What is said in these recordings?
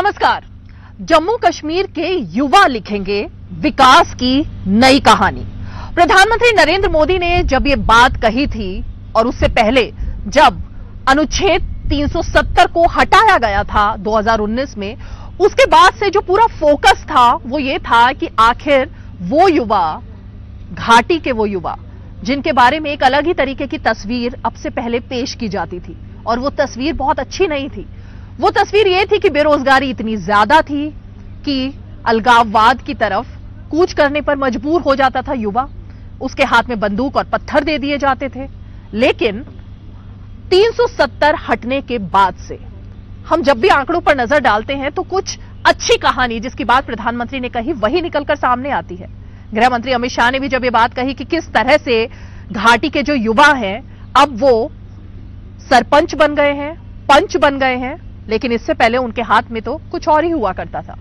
नमस्कार। जम्मू कश्मीर के युवा लिखेंगे विकास की नई कहानी। प्रधानमंत्री नरेंद्र मोदी ने जब ये बात कही थी और उससे पहले जब अनुच्छेद 370 को हटाया गया था 2019 में, उसके बाद से जो पूरा फोकस था वो ये था कि आखिर वो युवा, घाटी के वो युवा जिनके बारे में एक अलग ही तरीके की तस्वीर अब से पहले पेश की जाती थी, और वो तस्वीर बहुत अच्छी नहीं थी। वो तस्वीर ये थी कि बेरोजगारी इतनी ज्यादा थी कि अलगाववाद की तरफ कूच करने पर मजबूर हो जाता था युवा। उसके हाथ में बंदूक और पत्थर दे दिए जाते थे। लेकिन 370 हटने के बाद से हम जब भी आंकड़ों पर नजर डालते हैं तो कुछ अच्छी कहानी जिसकी बात प्रधानमंत्री ने कही वही निकलकर सामने आती है। गृह मंत्री अमित शाह ने भी जब ये बात कही कि किस तरह से घाटी के जो युवा हैं अब वो सरपंच बन गए हैं, पंच बन गए हैं, लेकिन इससे पहले उनके हाथ में तो कुछ और ही हुआ करता था।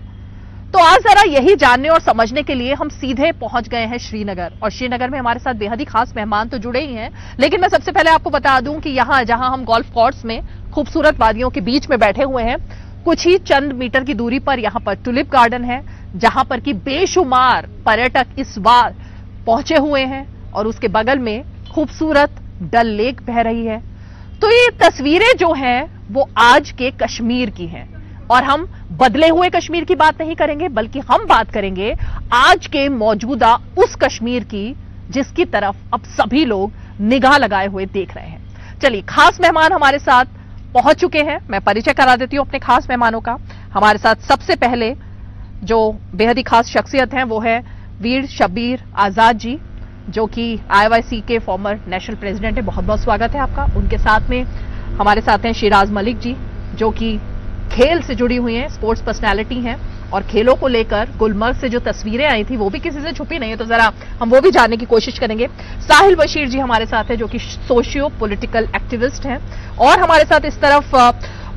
तो आज जरा यही जानने और समझने के लिए हम सीधे पहुंच गए हैं श्रीनगर, और श्रीनगर में हमारे साथ बेहद ही खास मेहमान तो जुड़े ही हैं। लेकिन मैं सबसे पहले आपको बता दूं कि यहां जहां हम गोल्फ कोर्स में खूबसूरत वादियों के बीच में बैठे हुए हैं, कुछ ही चंद मीटर की दूरी पर यहां पर टुलिप गार्डन है, जहां पर कि बेशुमार पर्यटक इस बार पहुंचे हुए हैं, और उसके बगल में खूबसूरत डल लेक बह रही है। तो ये तस्वीरें जो हैं वो आज के कश्मीर की हैं, और हम बदले हुए कश्मीर की बात नहीं करेंगे, बल्कि हम बात करेंगे आज के मौजूदा उस कश्मीर की जिसकी तरफ अब सभी लोग निगाह लगाए हुए देख रहे हैं। चलिए, खास मेहमान हमारे साथ पहुंच चुके हैं। मैं परिचय करा देती हूं अपने खास मेहमानों का। हमारे साथ सबसे पहले जो बेहद ही खास शख्सियत हैं वो है वीर शब्बीर आजाद जी, जो कि IYC के फॉर्मर नेशनल प्रेसिडेंट है। बहुत बहुत स्वागत है आपका। उनके साथ में हमारे साथ हैं शिराज मलिक जी, जो कि खेल से जुड़ी हुई हैं, स्पोर्ट्स पर्सनालिटी हैं, और खेलों को लेकर गुलमर्ग से जो तस्वीरें आई थी वो भी किसी से छुपी नहीं है, तो जरा हम वो भी जानने की कोशिश करेंगे। साहिल बशीर जी हमारे साथ हैं, जो कि सोशियो पॉलिटिकल एक्टिविस्ट हैं, और हमारे साथ इस तरफ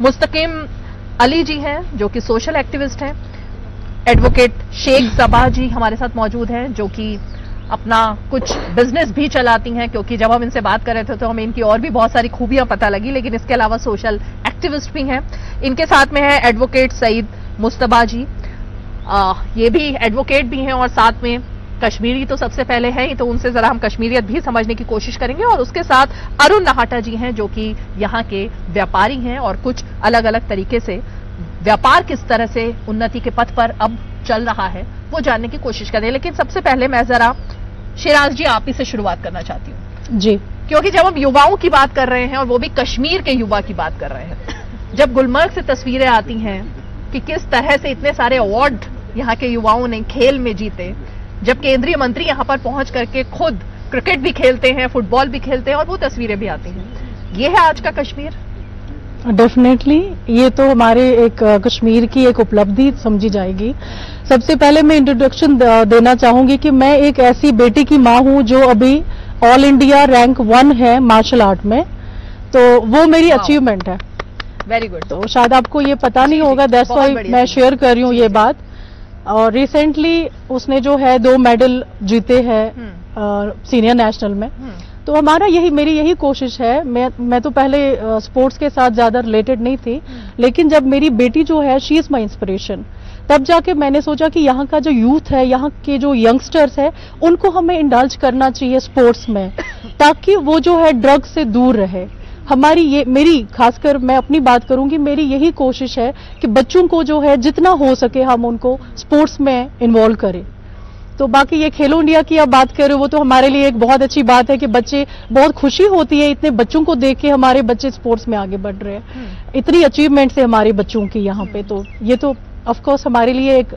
मुस्तकिम अली जी हैं, जो कि सोशल एक्टिविस्ट हैं। एडवोकेट शेख सबा जी हमारे साथ मौजूद हैं, जो कि अपना कुछ बिजनेस भी चलाती हैं, क्योंकि जब हम इनसे बात कर रहे थे तो हमें इनकी और भी बहुत सारी खूबियां पता लगी, लेकिन इसके अलावा सोशल एक्टिविस्ट भी हैं। इनके साथ में है एडवोकेट सईद मुस्तबा जी, ये भी एडवोकेट भी हैं और साथ में कश्मीरी तो सबसे पहले है ही, तो उनसे जरा हम कश्मीरियत भी समझने की कोशिश करेंगे। और उसके साथ अरुण नाहटा जी हैं, जो कि यहाँ के व्यापारी हैं और कुछ अलग अलग तरीके से व्यापार किस तरह से उन्नति के पथ पर अब चल रहा है वो जानने की कोशिश करें। लेकिन सबसे पहले मैं जरा शिराज जी आप ही से शुरुआत करना चाहती हूँ जी, क्योंकि जब हम युवाओं की बात कर रहे हैं और वो भी कश्मीर के युवा की बात कर रहे हैं, जब गुलमर्ग से तस्वीरें आती हैं कि किस तरह से इतने सारे अवार्ड यहाँ के युवाओं ने खेल में जीते, जब केंद्रीय मंत्री यहाँ पर पहुंच करके खुद क्रिकेट भी खेलते हैं, फुटबॉल भी खेलते हैं, और वो तस्वीरें भी आती हैं, ये है आज का कश्मीर। डेफिनेटली ये तो हमारे एक कश्मीर की एक उपलब्धि समझी जाएगी। सबसे पहले मैं इंट्रोडक्शन देना चाहूंगी कि मैं एक ऐसी बेटी की मां हूं जो अभी ऑल इंडिया रैंक 1 है मार्शल आर्ट में, तो वो मेरी अचीवमेंट है। Very good. तो शायद आपको ये पता नहीं होगा, दैट्स व्हाई मैं शेयर कर रही हूँ ये बात। और रिसेंटली उसने जो है 2 मेडल जीते हैं सीनियर नेशनल में। तो हमारा मेरी यही कोशिश है। मैं तो पहले स्पोर्ट्स के साथ ज्यादा रिलेटेड नहीं थी, लेकिन जब मेरी बेटी जो है शी इज माई इंस्पिरेशन, तब जाके मैंने सोचा कि यहाँ का जो यूथ है, यहाँ के जो यंगस्टर्स है, उनको हमें इंडल्ज करना चाहिए स्पोर्ट्स में, ताकि वो जो है ड्रग से दूर रहे। मेरी खासकर मैं अपनी बात करूंगी, मेरी यही कोशिश है कि बच्चों को जो है जितना हो सके हम उनको स्पोर्ट्स में इन्वॉल्व करें। तो बाकी ये खेलो इंडिया की आप बात कर रहे हो, वो तो हमारे लिए एक बहुत अच्छी बात है कि बच्चे, बहुत खुशी होती है इतने बच्चों को देख के हमारे बच्चे स्पोर्ट्स में आगे बढ़ रहे हैं। इतनी अचीवमेंट्स है हमारे बच्चों की यहाँ पे, तो ये तो ऑफ कोर्स हमारे लिए एक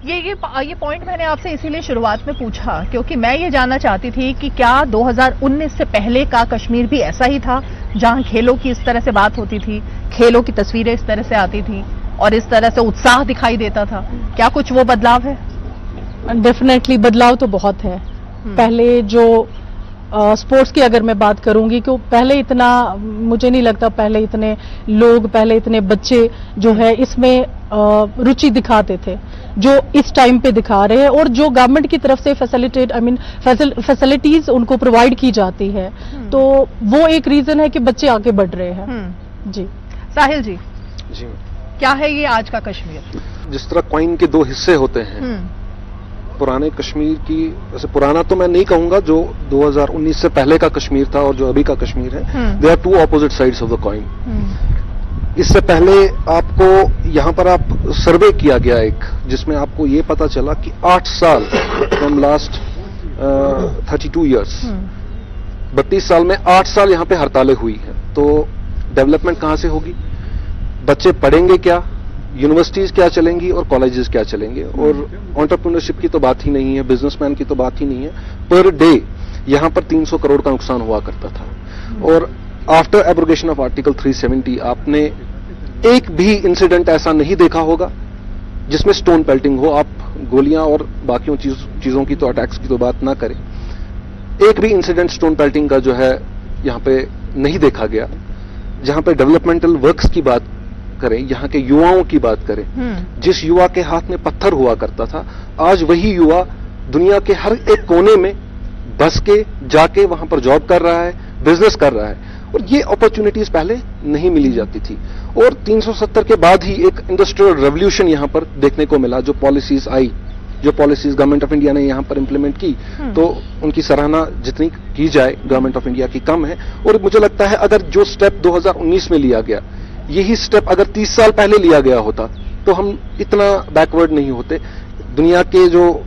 ये पॉइंट मैंने आपसे इसीलिए शुरुआत में पूछा, क्योंकि मैं ये जानना चाहती थी कि क्या 2019 से पहले का कश्मीर भी ऐसा ही था, जहां खेलों की इस तरह से बात होती थी, खेलों की तस्वीरें इस तरह से आती थी और इस तरह से उत्साह दिखाई देता था? क्या कुछ वो बदलाव है? डेफिनेटली बदलाव तो बहुत है। पहले जो स्पोर्ट्स की अगर मैं बात करूंगी, कि पहले इतना मुझे नहीं लगता, पहले इतने बच्चे जो है इसमें रुचि दिखाते थे जो इस टाइम पे दिखा रहे हैं, और जो गवर्नमेंट की तरफ से फैसिलिटीज उनको प्रोवाइड की जाती है, तो वो एक रीजन है कि बच्चे आगे बढ़ रहे हैं। जी साहिल जी। क्या है ये आज का कश्मीर? जिस तरह कॉइन के दो हिस्से होते हैं, पुराने कश्मीर की, वैसे पुराना तो मैं नहीं कहूंगा, जो 2019 से पहले का कश्मीर था और जो अभी का कश्मीर है, they are two opposite sides of the coin. इससे पहले आपको यहां पर आप सर्वे किया गया एक, जिसमें आपको ये पता चला कि 8 साल फ्रॉम लास्ट 32 ईयर्स, 32 साल में 8 साल यहां पे हड़तालें हुई हैं। तो डेवलपमेंट कहां से होगी? बच्चे पढ़ेंगे क्या, यूनिवर्सिटीज क्या चलेंगी और कॉलेजेस क्या चलेंगे? और एंटरप्रेन्योरशिप की तो बात ही नहीं है, बिजनेसमैन की तो बात ही नहीं है। पर डे यहां पर 300 करोड़ का नुकसान हुआ करता था। और आफ्टर एब्रोगेशन ऑफ आर्टिकल 370 आपने एक भी इंसिडेंट ऐसा नहीं देखा होगा जिसमें स्टोन पेल्टिंग हो। आप गोलियां और बाकी चीजों की तो, अटैक्स की तो बात ना करें, एक भी इंसिडेंट स्टोन पेल्टिंग का जो है यहां पे नहीं देखा गया। जहां पे डेवलपमेंटल वर्क्स की बात करें, यहाँ के युवाओं की बात करें, जिस युवा के हाथ में पत्थर हुआ करता था, आज वही युवा दुनिया के हर एक कोने में बस के जाके वहां पर जॉब कर रहा है, बिजनेस कर रहा है। और ये अपॉर्चुनिटीज पहले नहीं मिली जाती थी। और 370 के बाद ही एक इंडस्ट्रियल रेवोल्यूशन यहां पर देखने को मिला। जो पॉलिसीज आई, जो पॉलिसीज गवर्नमेंट ऑफ इंडिया ने यहां पर इंप्लीमेंट की, तो उनकी सराहना जितनी की जाए गवर्नमेंट ऑफ इंडिया की कम है। और मुझे लगता है अगर जो स्टेप 2019 में लिया गया, यही स्टेप अगर 30 साल पहले लिया गया होता तो हम इतना बैकवर्ड नहीं होते। दुनिया के जो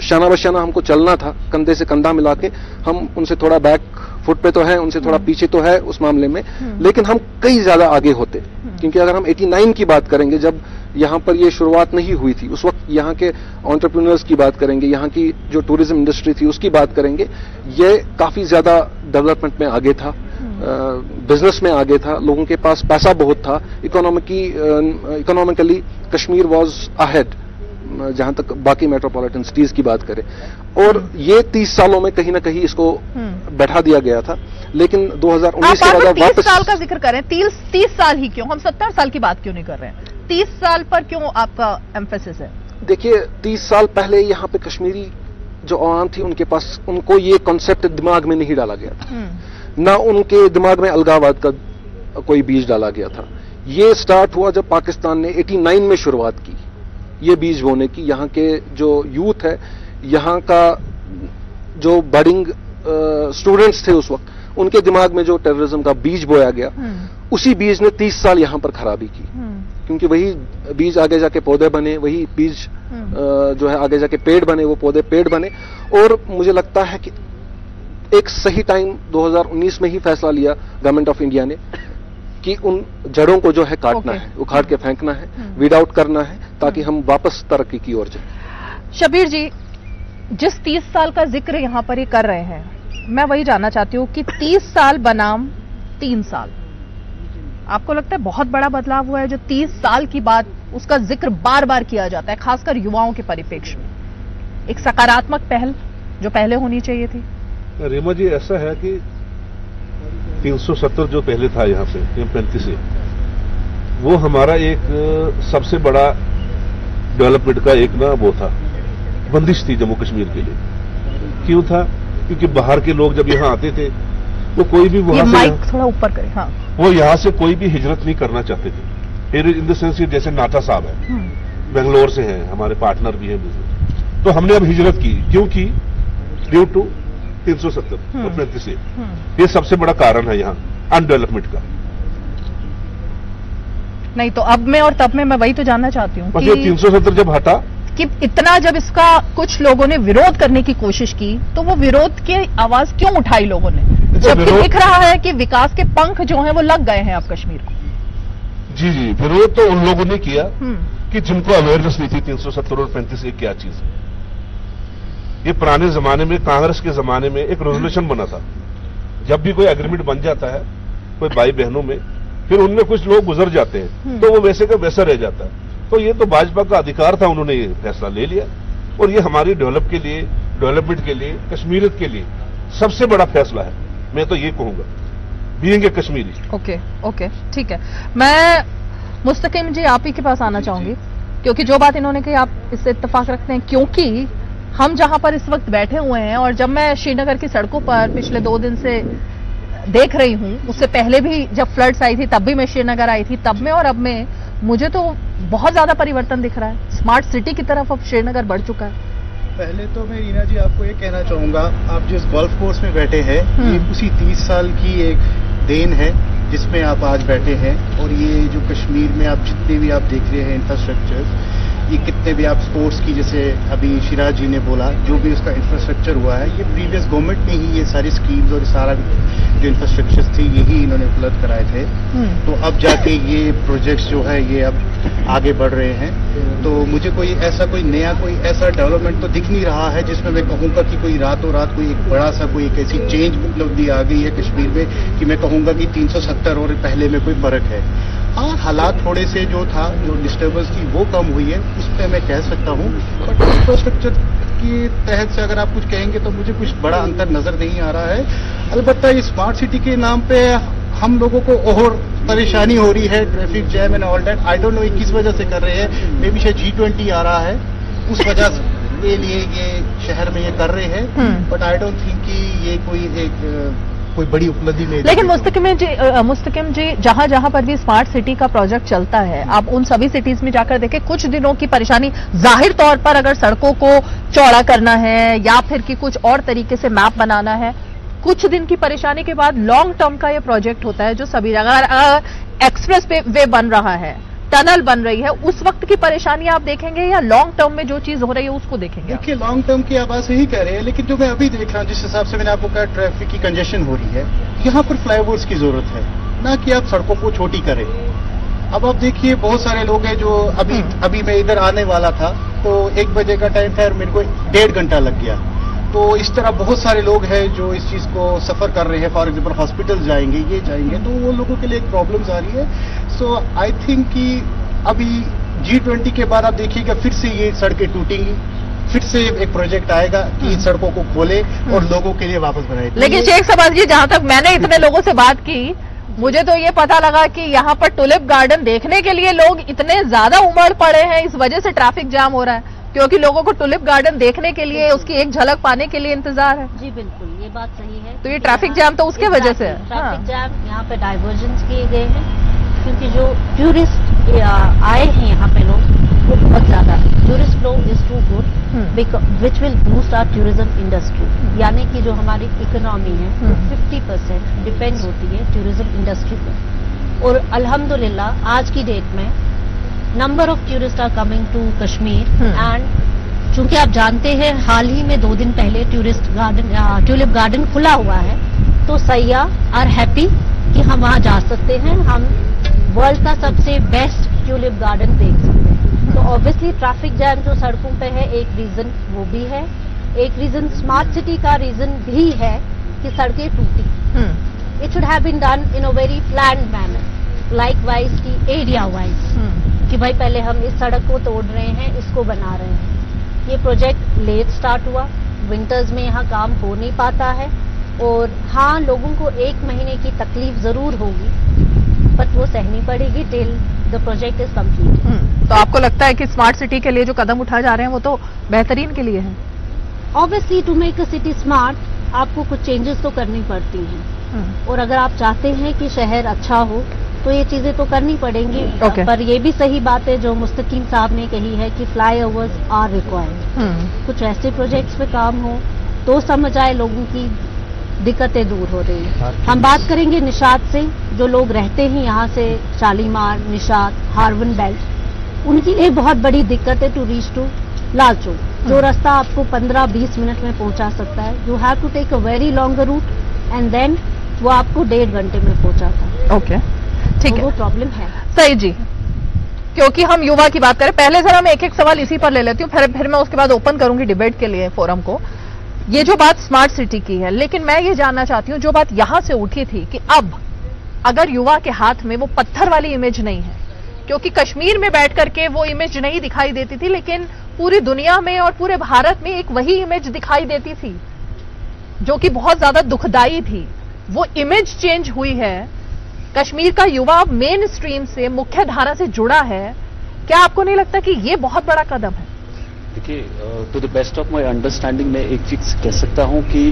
शाना बशाना हमको चलना था, कंधे से कंधा मिला के, हम उनसे थोड़ा बैक फुट पे तो है, उनसे थोड़ा पीछे तो है उस मामले में, लेकिन हम कई ज्यादा आगे होते। क्योंकि अगर हम 89 की बात करेंगे, जब यहां पर ये शुरुआत नहीं हुई थी, उस वक्त यहां के एंटरप्रेन्योर्स की बात करेंगे, यहां की जो टूरिज्म इंडस्ट्री थी उसकी बात करेंगे, ये काफी ज्यादा डेवलपमेंट में आगे था, बिजनेस में आगे था, लोगों के पास पैसा बहुत था, इकोनॉमिकली कश्मीर वाज अहेड जहां तक बाकी मेट्रोपॉलिटन सिटीज की बात करें। और ये 30 सालों में कहीं ना कहीं इसको बैठा दिया गया था। लेकिन 2019 के बाद 30 साल का जिक्र करें, 30 साल ही क्यों? हम 70 साल की बात क्यों नहीं कर रहे हैं? 30 साल पर क्यों आपका एम्फेसिस है? देखिए, 30 साल पहले यहाँ पे कश्मीरी जो आवाम थी, उनके पास, उनको ये कॉन्सेप्ट दिमाग में नहीं डाला गया था, ना उनके दिमाग में अलगाववाद का कोई बीज डाला गया था। ये स्टार्ट हुआ जब पाकिस्तान ने 89 में शुरुआत की ये बीज बोने की। यहाँ के जो यूथ है, यहाँ का जो बडिंग स्टूडेंट्स थे उस वक्त, उनके दिमाग में जो टेररिज्म का बीज बोया गया, उसी बीज ने 30 साल यहाँ पर खराबी की। क्योंकि वही बीज आगे जाके पौधे बने, वही बीज जो है आगे जाके पेड़ बने, वो पौधे पेड़ बने। और मुझे लगता है कि एक सही टाइम 2019 में ही फैसला लिया गवर्नमेंट ऑफ इंडिया ने कि उन जड़ों को जो है काटना है, उखाड़ के फेंकना है, वीड आउट करना है, ताकि हम वापस तरक्की की ओर जाएं। शबीर जी, जिस 30 साल का जिक्र यहां पर ये कर रहे हैं, मैं वही जानना चाहती हूं कि 30 साल बनाम 3 साल, आपको लगता है बहुत बड़ा बदलाव हुआ है? जो 30 साल की बात, उसका जिक्र बार बार किया जाता है, खासकर युवाओं के परिप्रेक्ष्य में, एक सकारात्मक पहल जो पहले होनी चाहिए थी। रीमा जी, ऐसा है कि 370 जो पहले था यहाँ पे 35 से, वो हमारा एक सबसे बड़ा डेवलपमेंट का एक ना वो था, बंदिश थी जम्मू कश्मीर के लिए। क्यों था? क्योंकि बाहर के लोग जब यहाँ आते थे, वो कोई भी वहां से, माइक थोड़ा ऊपर करें, हाँ, वो यहाँ से कोई भी हिजरत नहीं करना चाहते थे। इन द सेंस, जैसे नाटा साहब है, बेंगलोर से हैं, हमारे पार्टनर भी हैं बिजनेस, तो हमने अब हिजरत की। क्यों की? ड्यू टू 370 और 35 से। ये सबसे बड़ा कारण है यहाँ अनडेवलपमेंट का। नहीं तो अब में और तब में मैं वही तो जानना चाहती हूँ कि 370 जब हटा, कि इतना जब इसका कुछ लोगों ने विरोध करने की कोशिश की, तो वो विरोध की आवाज क्यों उठाई लोगों ने, जबकि दिख रहा है कि विकास के पंख जो हैं वो लग गए हैं अब कश्मीर को? जी, विरोध तो उन लोगों ने किया कि जिनको अवेयरनेस नहीं थी 370 और 35 एक क्या चीज है। ये पुराने जमाने में, कांग्रेस के जमाने में एक रेजोल्यूशन बना था, जब भी कोई एग्रीमेंट बन जाता है कोई भाई बहनों में, फिर उनमें कुछ लोग गुजर जाते हैं, तो वो वैसे का वैसा रह जाता है। तो ये तो भाजपा का अधिकार था, उन्होंने ये फैसला ले लिया, और ये हमारी डेवलपमेंट के लिए, कश्मीरियत के लिए सबसे बड़ा फैसला है, मैं तो ये कहूंगा, बीइंग ए कश्मीरी। ओके, ठीक है। मैं मुस्तकीम जी आप ही के पास आना चाहूंगी, क्योंकि जो बात इन्होंने कही आप इससे इत्तेफाक रखते हैं। क्योंकि हम जहां पर इस वक्त बैठे हुए हैं, और जब मैं श्रीनगर की सड़कों पर पिछले 2 दिन से देख रही हूं, उससे पहले भी जब फ्लड्स आई थी तब भी मैं श्रीनगर आई थी, तब में और अब में मुझे तो बहुत ज्यादा परिवर्तन दिख रहा है। स्मार्ट सिटी की तरफ अब श्रीनगर बढ़ चुका है। पहले तो मैं रीना जी आपको ये कहना चाहूंगा, आप जिस गोल्फ कोर्स में बैठे हैं ये उसी 30 साल की एक देन है जिसमें आप आज बैठे हैं। और ये जो कश्मीर में आप जितने भी आप देख रहे हैं इंफ्रास्ट्रक्चर, ये कितने भी आप स्पोर्ट्स की, जैसे अभी शिराज जी ने बोला, जो भी उसका इंफ्रास्ट्रक्चर हुआ है ये प्रीवियस गवर्नमेंट ने ही ये सारी स्कीम्स और सारा जो इंफ्रास्ट्रक्चर थी यही इन्होंने उपलब्ध कराए थे। तो अब जाके ये प्रोजेक्ट्स जो है ये अब आगे बढ़ रहे हैं। तो मुझे कोई नया कोई ऐसा डेवलपमेंट तो दिख नहीं रहा है जिसमें मैं कहूंगा कि कोई रातों रात कोई एक बड़ा सा कोई एक ऐसी चेंज उपलब्धि आ गई है कश्मीर में कि मैं कहूंगा कि 370 और पहले में कोई फर्क है। हाँ, हालात थोड़े से जो डिस्टर्बेंस थी वो कम हुई है, उस पर मैं कह सकता हूँ। बट इंफ्रास्ट्रक्चर के तहत से अगर आप कुछ कहेंगे तो मुझे कुछ बड़ा अंतर नजर नहीं आ रहा है। अलबत्ता ये स्मार्ट सिटी के नाम पे हम लोगों को और परेशानी हो रही है, traffic jam and all that. I don't know किस वजह से कर रहे हैं, मे बी शायद G20 आ रहा है उस वजह के लिए ये शहर में ये कर रहे हैं। बट आई डोंट थिंक कि ये कोई बड़ी उपलब्धि नहीं। लेकिन मुस्तकिम जी जहां जहां पर भी स्मार्ट सिटी का प्रोजेक्ट चलता है, आप उन सभी सिटीज में जाकर देखें, कुछ दिनों की परेशानी जाहिर तौर पर अगर सड़कों को चौड़ा करना है या फिर कि कुछ और तरीके से मैप बनाना है, कुछ दिन की परेशानी के बाद लॉन्ग टर्म का ये प्रोजेक्ट होता है जो सभी जगह एक्सप्रेस वे बन रहा है, टनल बन रही है, उस वक्त की परेशानी आप देखेंगे या लॉन्ग टर्म में जो चीज हो रही है उसको देखेंगे? देखिए, लॉन्ग टर्म की आप बात सही कह रहे हैं, लेकिन जो मैं अभी देख रहा हूँ जिस हिसाब से मैंने आपको कहा ट्रैफिक की कंजेशन हो रही है, यहाँ पर फ्लाईओवर्स की जरूरत है, ना कि आप सड़कों को छोटी करें। अब आप देखिए बहुत सारे लोग हैं जो अभी मैं इधर आने वाला था तो 1 बजे का टाइम था और मेरे को 1.5 घंटा लग गया। तो इस तरह बहुत सारे लोग हैं जो इस चीज को सफर कर रहे हैं। फॉर एग्जाम्पल हॉस्पिटल जाएंगे, ये जाएंगे, तो वो लोगों के लिए एक प्रॉब्लम्स आ रही है। सो आई थिंक कि अभी G20 के बाद आप देखिएगा फिर से ये सड़कें टूटेंगी, फिर से एक प्रोजेक्ट आएगा कि सड़कों को खोले और लोगों के लिए वापस बनाए। लेकिन शेख शहबाज जी, जहां तक मैंने इतने लोगों से बात की, मुझे तो ये पता लगा कि यहाँ पर टुलिप गार्डन देखने के लिए लोग इतने ज्यादा उमड़ पड़े हैं, इस वजह से ट्रैफिक जाम हो रहा है, क्योंकि लोगों को टुलिप गार्डन देखने के लिए, उसकी एक झलक पाने के लिए इंतजार है। जी बिल्कुल, ये बात सही है। तो ये ट्रैफिक जाम तो उसके वजह से है। ट्रैफिक जाम यहाँ पे डाइवर्जन किए गए हैं, क्योंकि जो टूरिस्ट आए हैं यहाँ पे लोग, वो बहुत ज्यादा, tourist flow is too good which will boost our tourism industry. यानी कि जो हमारी इकोनॉमी है वो 50% डिपेंड होती है टूरिज्म इंडस्ट्री पर। और अल्हम्दुलिल्लाह आज की डेट में number of tourist are coming to Kashmir. And चूंकि आप जानते हैं हाल ही में 2 दिन पहले ट्यूलिप गार्डन खुला हुआ है, तो सयाह आर हैप्पी कि हम वहां जा सकते हैं, हम वर्ल्ड का सबसे बेस्ट ट्यूलिप गार्डन देख सकते हैं। तो ऑब्वियसली ट्रैफिक जैम जो सड़कों पे है एक रीजन वो भी है, एक रीजन स्मार्ट सिटी का रीजन भी है कि सड़कें टूटी। It should have been done in a very planned manner, like wise की एरिया वाइज, कि भाई पहले हम इस सड़क को तोड़ रहे हैं, इसको बना रहे हैं। ये प्रोजेक्ट लेट स्टार्ट हुआ, विंटर्स में यहाँ काम हो नहीं पाता है, और हाँ लोगों को 1 महीने की तकलीफ जरूर होगी, बट वो सहनी पड़ेगी till the project is complete. तो आपको लगता है कि स्मार्ट सिटी के लिए जो कदम उठाए जा रहे हैं वो तो बेहतरीन के लिए है? Obviously to make a city smart आपको कुछ चेंजेस तो करनी पड़ती हैं, और अगर आप चाहते हैं कि शहर अच्छा हो तो ये चीजें तो करनी पड़ेंगी। पर ये भी सही बात है जो मुस्तकीम साहब ने कही है कि फ्लाईओवर्स आर रिक्वायर्ड। कुछ ऐसे प्रोजेक्ट्स पे काम हो तो समझ आए लोगों की दिक्कतें दूर हो रही है। हम बात करेंगे निशात से, जो लोग रहते हैं यहाँ से शालीमार, निशात, हार्वन बेल्ट, उनके लिए बहुत बड़ी दिक्कत है to reach to Lal Chowk. जो रास्ता आपको 15-20 मिनट में पहुंचा सकता है, you have to take a very longer route and then वो आपको 1.5 घंटे में पहुंचाता है। ओके, ठीक है, वो प्रॉब्लम है। सही जी, क्योंकि हम युवा की बात करें, पहले जरा मैं एक सवाल इसी पर ले लेती हूँ, फिर मैं उसके बाद ओपन करूंगी डिबेट के लिए फोरम को। ये जो बात स्मार्ट सिटी की है, लेकिन मैं ये जानना चाहती हूँ, जो बात यहां से उठी थी कि अब अगर युवा के हाथ में वो पत्थर वाली इमेज नहीं है, क्योंकि कश्मीर में बैठ करके वो इमेज नहीं दिखाई देती थी, लेकिन पूरी दुनिया में और पूरे भारत में एक वही इमेज दिखाई देती थी जो कि बहुत ज्यादा दुखदाई थी। वो इमेज चेंज हुई है, कश्मीर का युवा मेन स्ट्रीम से, मुख्य धारा से जुड़ा है। क्या आपको नहीं लगता कि ये बहुत बड़ा कदम है? देखिए, to the best of my understanding मैं एक चीज कह सकता हूं कि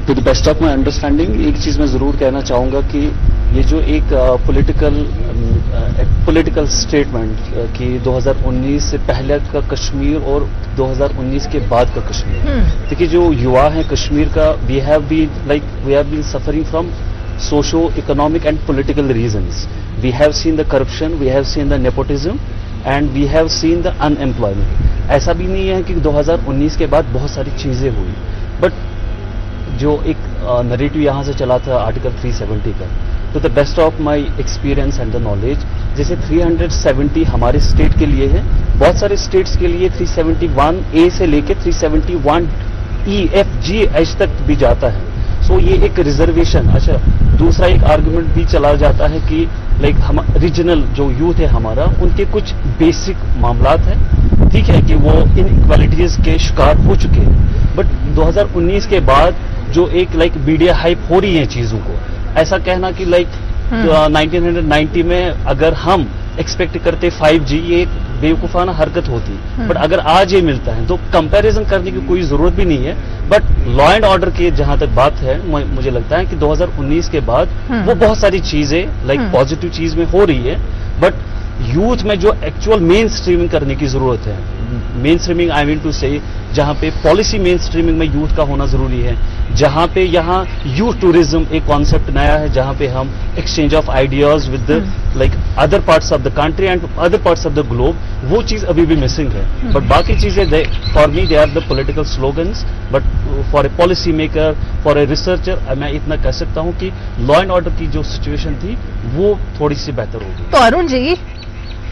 to the best of my understanding एक चीज मैं जरूर कहना चाहूंगा कि ये जो एक पॉलिटिकल एक पॉलिटिकल स्टेटमेंट कि 2019 से पहले का कश्मीर और 2019 के बाद का कश्मीर। देखिए जो युवा है कश्मीर का, we have been suffering from socio economic and political reasons. We have seen the corruption, we have seen the nepotism and we have seen the unemployment. ऐसा भी नहीं है कि 2019 के बाद बहुत सारी चीजें हुई, बट जो एक नरेटिव यहाँ से चला था आर्टिकल 370 का, तो the best of my experience and the knowledge, जैसे 370 हमारे स्टेट के लिए है, बहुत सारे स्टेट्स के लिए 371A से लेके 371E, F, G, H तक भी जाता है। सो ये एक रिजर्वेशन। अच्छा, दूसरा एक आर्गुमेंट भी चला जाता है कि हम रीजनल जो यूथ है हमारा, उनके कुछ बेसिक मामलात हैं, ठीक है कि वो इनइक्वालिटीज के शिकार हो चुके हैं, बट 2019 के बाद जो एक मीडिया हाइप हो रही है चीजों को, ऐसा कहना कि 1990 में अगर हम एक्सपेक्ट करते 5G, ये एक बेवकूफाना हरकत होती, बट अगर आज ये मिलता है तो कंपैरिजन करने की कोई जरूरत भी नहीं है। बट लॉ एंड ऑर्डर की जहां तक बात है, मुझे लगता है कि 2019 के बाद वो बहुत सारी चीजें पॉजिटिव चीज में हो रही है, बट यूथ में जो एक्चुअल मेन स्ट्रीमिंग करने की जरूरत है, main streaming I mean to say, जहां पे पॉलिसी मेन स्ट्रीमिंग में यूथ का होना जरूरी है, जहां पे यहाँ यूथ टूरिज्म एक कॉन्सेप्ट नया है, जहां पे हम exchange of ideas with other parts of the country and other parts of the globe, वो चीज अभी भी मिसिंग है। बट बाकी चीजें for me they are the political slogans, but for a policy maker, for a researcher, मैं इतना कह सकता हूं कि लॉ एंड ऑर्डर की जो सिचुएशन थी वो थोड़ी सी बेहतर होगी। तो Arun ji,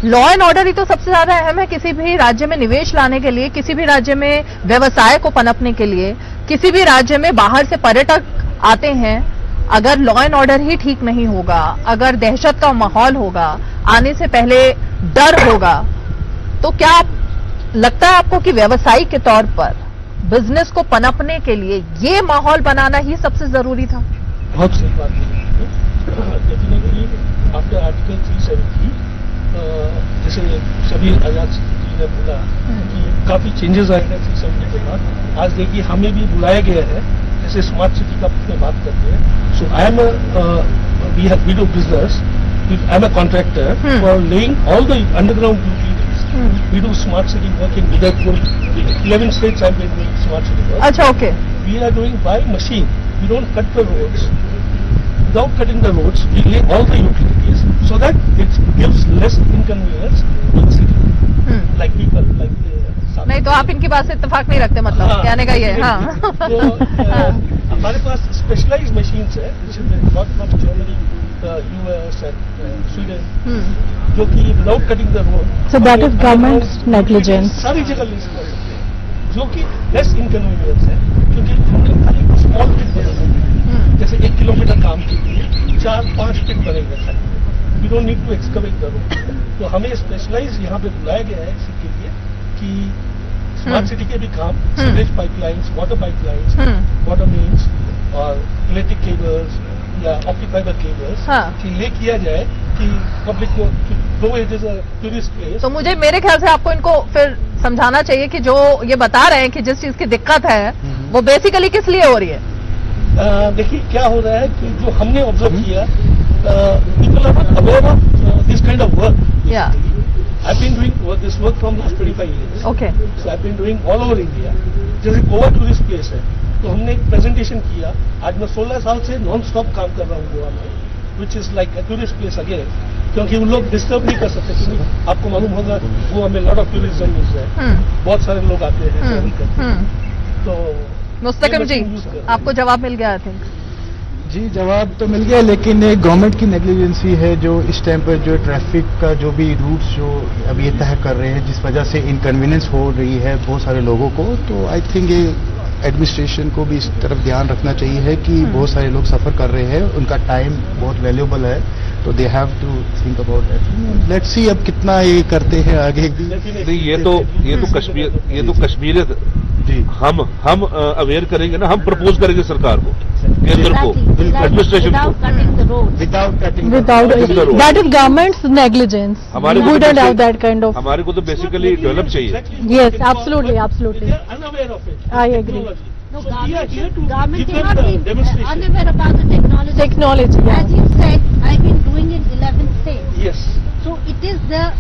law and order ही तो सबसे ज्यादा अहम है किसी भी राज्य में निवेश लाने के लिए, किसी भी राज्य में व्यवसाय को पनपने के लिए, किसी भी राज्य में बाहर से पर्यटक आते हैं। अगर लॉ एंड ऑर्डर ही ठीक नहीं होगा, अगर दहशत का माहौल होगा, आने से पहले डर होगा, तो क्या लगता है आपको कि व्यवसायी के तौर पर बिजनेस को पनपने के लिए ये माहौल बनाना ही सबसे जरूरी था? बहुत सही बात है। डेफिनेटली आफ्टर आर्टिकल 370 जैसे सभी आजाद जी ने बोला कि काफी चेंजेस आए हैं 370 के बाद। आज देखिए हमें भी बुलाया गया है, जैसे स्मार्ट सिटी का में बात करते हैं। So I am we do business, I am a contractor for laying all the underground utilities. We do smart city work in Udaipur, 11 states I am doing smart city work. अच्छा, okay. We are doing by machine, we don't cut the roads. Without cutting the roads, we lay all the utilities so that it gives less inconvenience to the city. Like people, like नहीं तो आप इनकी बात से इत्तेफाक नहीं रखते, मतलब कहने का ये है। हाँ। तो हमारे पास स्पेशलाइज्ड मशीन्स है, from Germany, US and Sweden, जो कि without cutting the road, so that is government negligence, सारी जगह लीज कर सकते हैं, जो कि लेस इनकन्वीनियंस है, क्योंकि हमने खाली स्मॉल पिट बना है। जैसे 1 किलोमीटर काम के लिए 4-5 पिट बनेंगे खाली, we don't need to excavate the road. तो हमें स्पेशलाइज यहाँ पे बुलाया गया है इसी के लिए कि स्मार्ट सिटी के भी काम, sewage pipelines, water pipelines, water mains और इलेक्ट्रिक केबल्स या ऑप्टिक फाइबर केबल्स की ले किया जाए कि पब्लिक को, though it is a tourist place. तो मुझे मेरे ख्याल से आपको इनको फिर समझाना चाहिए कि जो ये बता रहे हैं कि जिस चीज की दिक्कत है वो बेसिकली किस लिए हो रही है। देखिए क्या हो रहा है कि जो हमने ऑब्जर्व किया, people are not aware of this kind of work. I been doing this work from last 25 years। Okay. So I been doing all over India. जैसे गोवा टूरिस्ट प्लेस है, तो हमने एक प्रेजेंटेशन किया। आज मैं 16 साल से नॉन स्टॉप काम कर रहा हूँ गोवा में, which is like a tourist place again, क्योंकि उन लोग डिस्टर्ब नहीं कर सकते। क्योंकि आपको मालूम होगा गोवा में लॉट ऑफ टूरिज्म है, बहुत सारे लोग आते हैं। तो मुस्तकिम जी, आपको जवाब मिल गया? आई थिंक जी जवाब तो मिल गया, लेकिन एक गवर्नमेंट की नेग्लिजेंसी है जो इस टाइम पर जो ट्रैफिक का जो भी रूट्स जो अब ये तय कर रहे हैं, जिस वजह से इनकन्वीनियंस हो रही है बहुत सारे लोगों को। तो आई थिंक ये एडमिनिस्ट्रेशन को भी इस तरफ ध्यान रखना चाहिए है कि बहुत सारे लोग सफर कर रहे हैं, उनका टाइम बहुत वैल्यूएबल है, तो they have to think about that. Let's see अब कितना ये करते हैं आगे भी। नहीं, ये तो कश्मीरियत जी हम अवेयर करेंगे ना, हम प्रपोज करेंगे सरकार को, केंद्र को, एडमिनिस्ट्रेशन को, without that is government's negligence. हमारे we don't have that kind of. हमारे को तो बेसिकली डेवलप चाहिए। Yes, absolutely I agree. No, government cannot be unaware about the technology. Technology, yeah. As you said, I've been doing it 11 states. Yes. it is the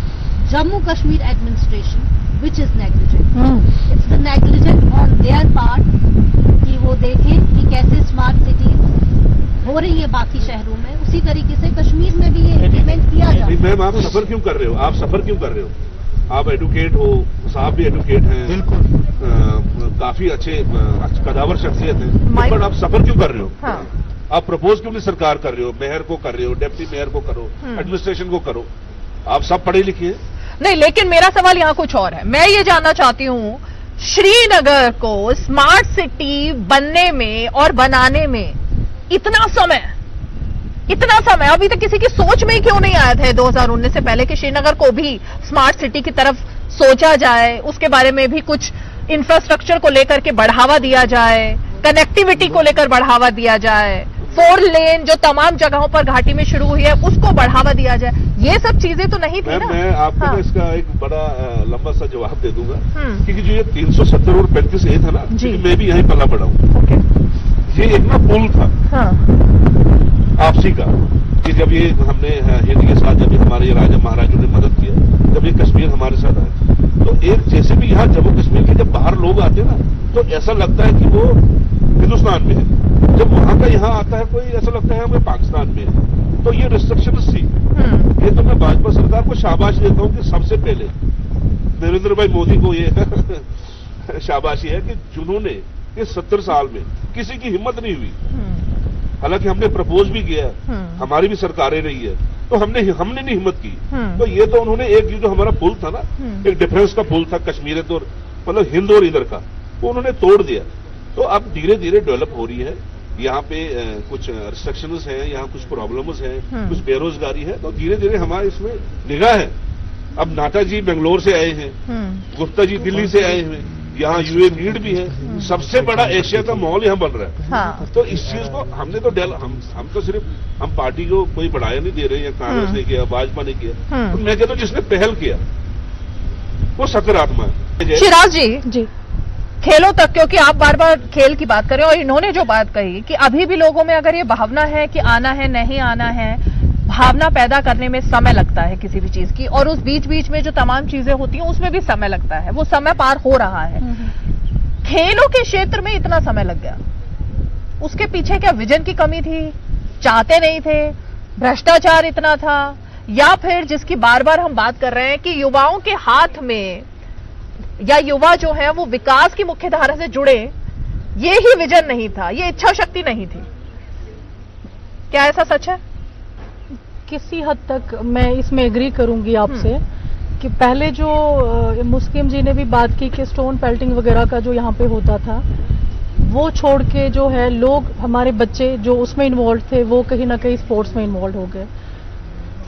Jammu Kashmir administration which is negligent. It's the negligent on their part कि वो देखें कि कैसे smart cities हो रही है बाकी शहरों में, उसी तरीके से कश्मीर में भी ये इम्प्लीमेंट किया जाए। मैम आप सफर क्यों कर रहे हो? आप सफर क्यों कर रहे हो? आप एडुकेट हो, साहब भी एडुकेट हैं, बिल्कुल काफी अच्छे कदावर शख्सियत है, बट आप सफर क्यों कर रहे हो? हाँ। आप प्रपोज क्यों नहीं सरकार कर रहे हो? मेयर को कर रहे हो, डिप्टी मेयर को करो, एडमिनिस्ट्रेशन को करो, आप सब पढ़े लिखे हैं। नहीं, लेकिन मेरा सवाल यहाँ कुछ और है। मैं ये जानना चाहती हूँ, श्रीनगर को स्मार्ट सिटी बनने में और बनाने में इतना समय अभी तक किसी की सोच में क्यों नहीं आया था 2019 से पहले कि श्रीनगर को भी स्मार्ट सिटी की तरफ सोचा जाए, उसके बारे में भी कुछ इंफ्रास्ट्रक्चर को लेकर के बढ़ावा दिया जाए, कनेक्टिविटी को लेकर बढ़ावा दिया जाए, 4 लेन जो तमाम जगहों पर घाटी में शुरू हुई है उसको बढ़ावा दिया जाए। ये सब चीजें तो नहीं थी ना। मैं आपको इसका एक बड़ा लंबा सा जवाब दे दूंगा, क्योंकि जो ये 370 और 35A था ना, मैं भी यहीं पला पड़ा हूँ। ये एक ना पुल था आपसी का, कि जब ये हमने हिंद के साथ, जब हमारे राजा महाराजों ने मदद किया, जब ये कश्मीर हमारे साथ आए, तो एक जैसे भी यहाँ जम्मू कश्मीर के जब बाहर लोग आते हैं ना, तो ऐसा लगता है कि वो हिंदुस्तान में है। जब वहां का यहाँ आता है कोई, ऐसा लगता है हमें पाकिस्तान में है। तो ये रिस्ट्रिक्शंस थी। ये तो मैं भाजपा सरकार को शाबाश देता हूँ कि सबसे पहले नरेंद्र भाई मोदी को ये शाबाशी है कि जिन्होंने इस 70 साल में किसी की हिम्मत नहीं हुई, हालांकि हमने प्रपोज भी किया, हमारी भी सरकारें रही है, तो हमने नहीं हिम्मत की। तो ये तो उन्होंने एक जो हमारा पुल था ना, एक डिफरेंस का पुल था कश्मीर तो मतलब हिंद और इधर का, वो उन्होंने तोड़ दिया। तो अब धीरे धीरे डेवलप हो रही है। यहाँ पे कुछ रिस्ट्रिक्शंस हैं, यहाँ कुछ प्रॉब्लम्स हैं, कुछ बेरोजगारी है, तो धीरे धीरे हमारे इसमें निगाह है। अब नाटा जी बेंगलोर से आए हैं, गुप्ता जी दिल्ली से आए हैं, यहाँ यूए नीड भी है, सबसे बड़ा एशिया का मॉल यहाँ बन रहा है। हाँ। तो इस चीज को हमने तो हम तो सिर्फ हम पार्टी को कोई बढ़ाया नहीं दे रहे हैं, कांग्रेस ने किया, भाजपा ने किया, तो मैं कहता हूँ जिसने पहल किया वो सकारात्मक है। चिराग जी खेलों तक, क्योंकि आप बार बार खेल की बात करें, और इन्होंने जो बात कही कि अभी भी लोगों में अगर ये भावना है कि आना है नहीं आना है, भावना पैदा करने में समय लगता है किसी भी चीज की, और उस बीच बीच में जो तमाम चीजें होती हैं उसमें भी समय लगता है, वो समय पार हो रहा है। खेलों के क्षेत्र में इतना समय लग गया, उसके पीछे क्या विजन की कमी थी, चाहते नहीं थे, भ्रष्टाचार इतना था, या फिर जिसकी बार बार हम बात कर रहे हैं कि युवाओं के हाथ में, या युवा जो है वो विकास की मुख्य धारा से जुड़े, ये ही विजन नहीं था, ये इच्छा शक्ति नहीं थी। क्या ऐसा सच है? किसी हद तक मैं इसमें एग्री करूंगी आपसे कि पहले जो मुस्लिम जी ने भी बात की कि स्टोन पेल्टिंग वगैरह का जो यहाँ पे होता था, वो छोड़ के जो है लोग, हमारे बच्चे जो उसमें इन्वॉल्व थे, वो कहीं ना कहीं स्पोर्ट्स में इन्वॉल्व हो गए।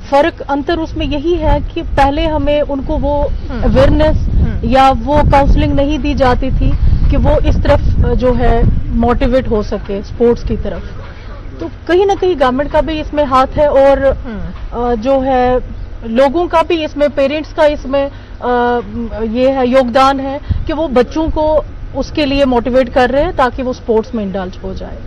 फर्क अंतर उसमें यही है कि पहले हमें उनको वो अवेयरनेस या वो काउंसलिंग नहीं दी जाती थी कि वो इस तरफ जो है मोटिवेट हो सके स्पोर्ट्स की तरफ। तो कहीं ना कहीं गवर्नमेंट का भी इसमें हाथ है, और जो है लोगों का भी इसमें, पेरेंट्स का इसमें ये है योगदान है कि वो बच्चों को उसके लिए मोटिवेट कर रहे हैं ताकि वो स्पोर्ट्स में इंडल्ज हो जाए।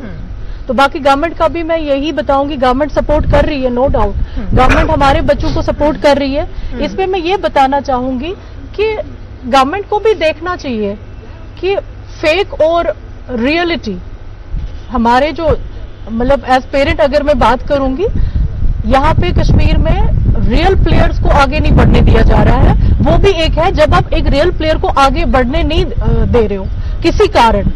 तो बाकी गवर्नमेंट का भी मैं यही बताऊंगी, गवर्नमेंट सपोर्ट कर रही है, नो डाउट गवर्नमेंट हमारे बच्चों को सपोर्ट कर रही है। इसमें मैं ये बताना चाहूंगी कि गवर्नमेंट को भी देखना चाहिए कि फेक और रियलिटी, हमारे जो मतलब एज पेरेंट अगर मैं बात करूंगी, यहाँ पे कश्मीर में रियल प्लेयर्स को आगे नहीं बढ़ने दिया जा रहा है। वो भी एक है, जब आप एक रियल प्लेयर को आगे बढ़ने नहीं दे रहे हो किसी कारण,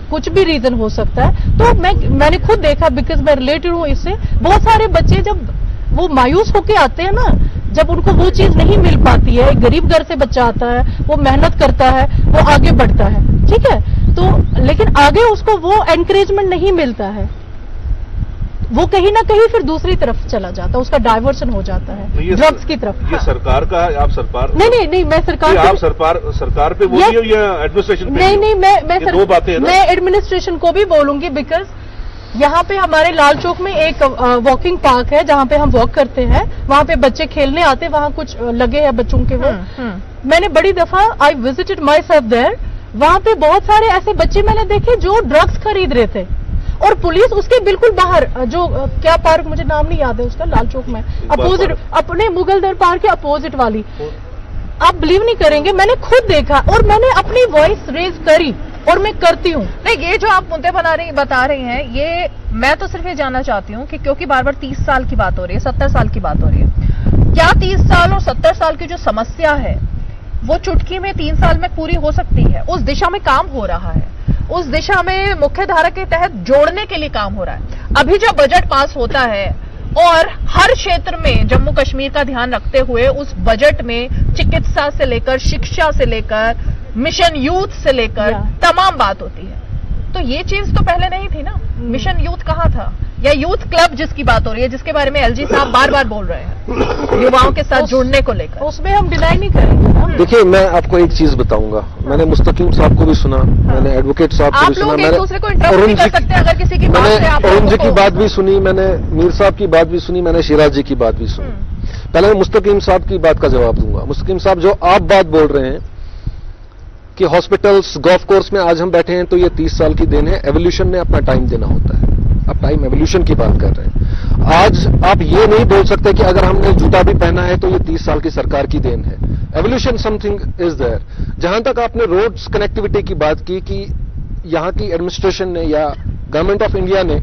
कुछ भी रीजन हो सकता है, तो मैंने खुद देखा, बिकॉज मैं रिलेटेड हूं इससे। बहुत सारे बच्चे जब वो मायूस होके आते हैं ना, जब उनको वो चीज नहीं मिल पाती है, एक गरीब घर से बच्चा आता है, वो मेहनत करता है, वो आगे बढ़ता है, ठीक है, तो लेकिन आगे उसको वो एनकरेजमेंट नहीं मिलता है, वो कहीं ना कहीं फिर दूसरी तरफ चला जाता है, उसका डाइवर्शन हो जाता है ड्रग्स की तरफ। ये सरकार का है, आप सरकार नहीं मैं सरकार, आप सरकार पे बोलिए या एडमिनिस्ट्रेशन पे? नहीं मैं दो बातें हैं, मैं एडमिनिस्ट्रेशन को भी बोलूंगी, बिकॉज यहाँ पे हमारे लाल चौक में एक वॉकिंग पार्क है जहाँ पे हम वॉक करते हैं, वहाँ पे बच्चे खेलने आते हैं, वहाँ कुछ लगे हैं बच्चों के वो। मैंने बड़ी दफा I visited myself there, वहाँ पे बहुत सारे ऐसे बच्चे मैंने देखे जो ड्रग्स खरीद रहे थे, और पुलिस उसके बिल्कुल बाहर जो क्या पार्क, मुझे नाम नहीं याद है उसका, लाल चौक में अपोजिट, अपने मुगलदर पार्क के अपोजिट वाली, आप बिलीव नहीं करेंगे, मैंने खुद देखा और मैंने अपनी वॉइस रेज करी और मैं करती हूँ। नहीं, ये जो आप मुद्दे बता रही हैं, ये मैं तो सिर्फ ये जानना चाहती हूँ कि क्योंकि बार बार 30 साल की बात हो रही है, 70 साल की बात हो रही है, क्या 30 साल और 70 साल की जो समस्या है वो चुटकी में 3 साल में पूरी हो सकती है? उस दिशा में काम हो रहा है, उस दिशा में मुख्य धारा के तहत जोड़ने के लिए काम हो रहा है। अभी जो बजट पास होता है और हर क्षेत्र में जम्मू कश्मीर का ध्यान रखते हुए उस बजट में चिकित्सा से लेकर शिक्षा से लेकर मिशन यूथ से लेकर तमाम बात होती है, तो ये चीज तो पहले नहीं थी ना। मिशन यूथ कहाँ था, या यूथ क्लब जिसकी बात हो रही है, जिसके बारे में एलजी साहब बार बार बोल रहे हैं युवाओं के साथ जुड़ने को लेकर, उसमें हम डिनाई नहीं करेंगे। देखिए, मैं आपको एक चीज बताऊंगा, मैंने मुस्तकीम साहब को भी सुना, मैंने एडवोकेट साहब को भी सुना, मैंने अरुण जी की बात भी सुनी, मैंने मीर साहब की बात भी सुनी, मैंने शिराज जी की बात भी सुनी। पहले मैं मुस्तकीम साहब की बात का जवाब दूंगा। मुस्तकीम साहब, जो आप बात बोल रहे हैं कि हॉस्पिटल्स, गोल्फ कोर्स में आज हम बैठे हैं, तो ये 30 साल की देन है। एवोल्यूशन में अपना टाइम देना होता है, आप टाइम एवोल्यूशन की बात कर रहे हैं। आज आप ये नहीं बोल सकते कि अगर हमने जूता भी पहना है तो ये 30 साल की सरकार की देन है। Evolution something is there. जहां तक आपने रोड्स कनेक्टिविटी की बात की कि यहां की एडमिनिस्ट्रेशन ने या गवर्नमेंट ऑफ इंडिया ने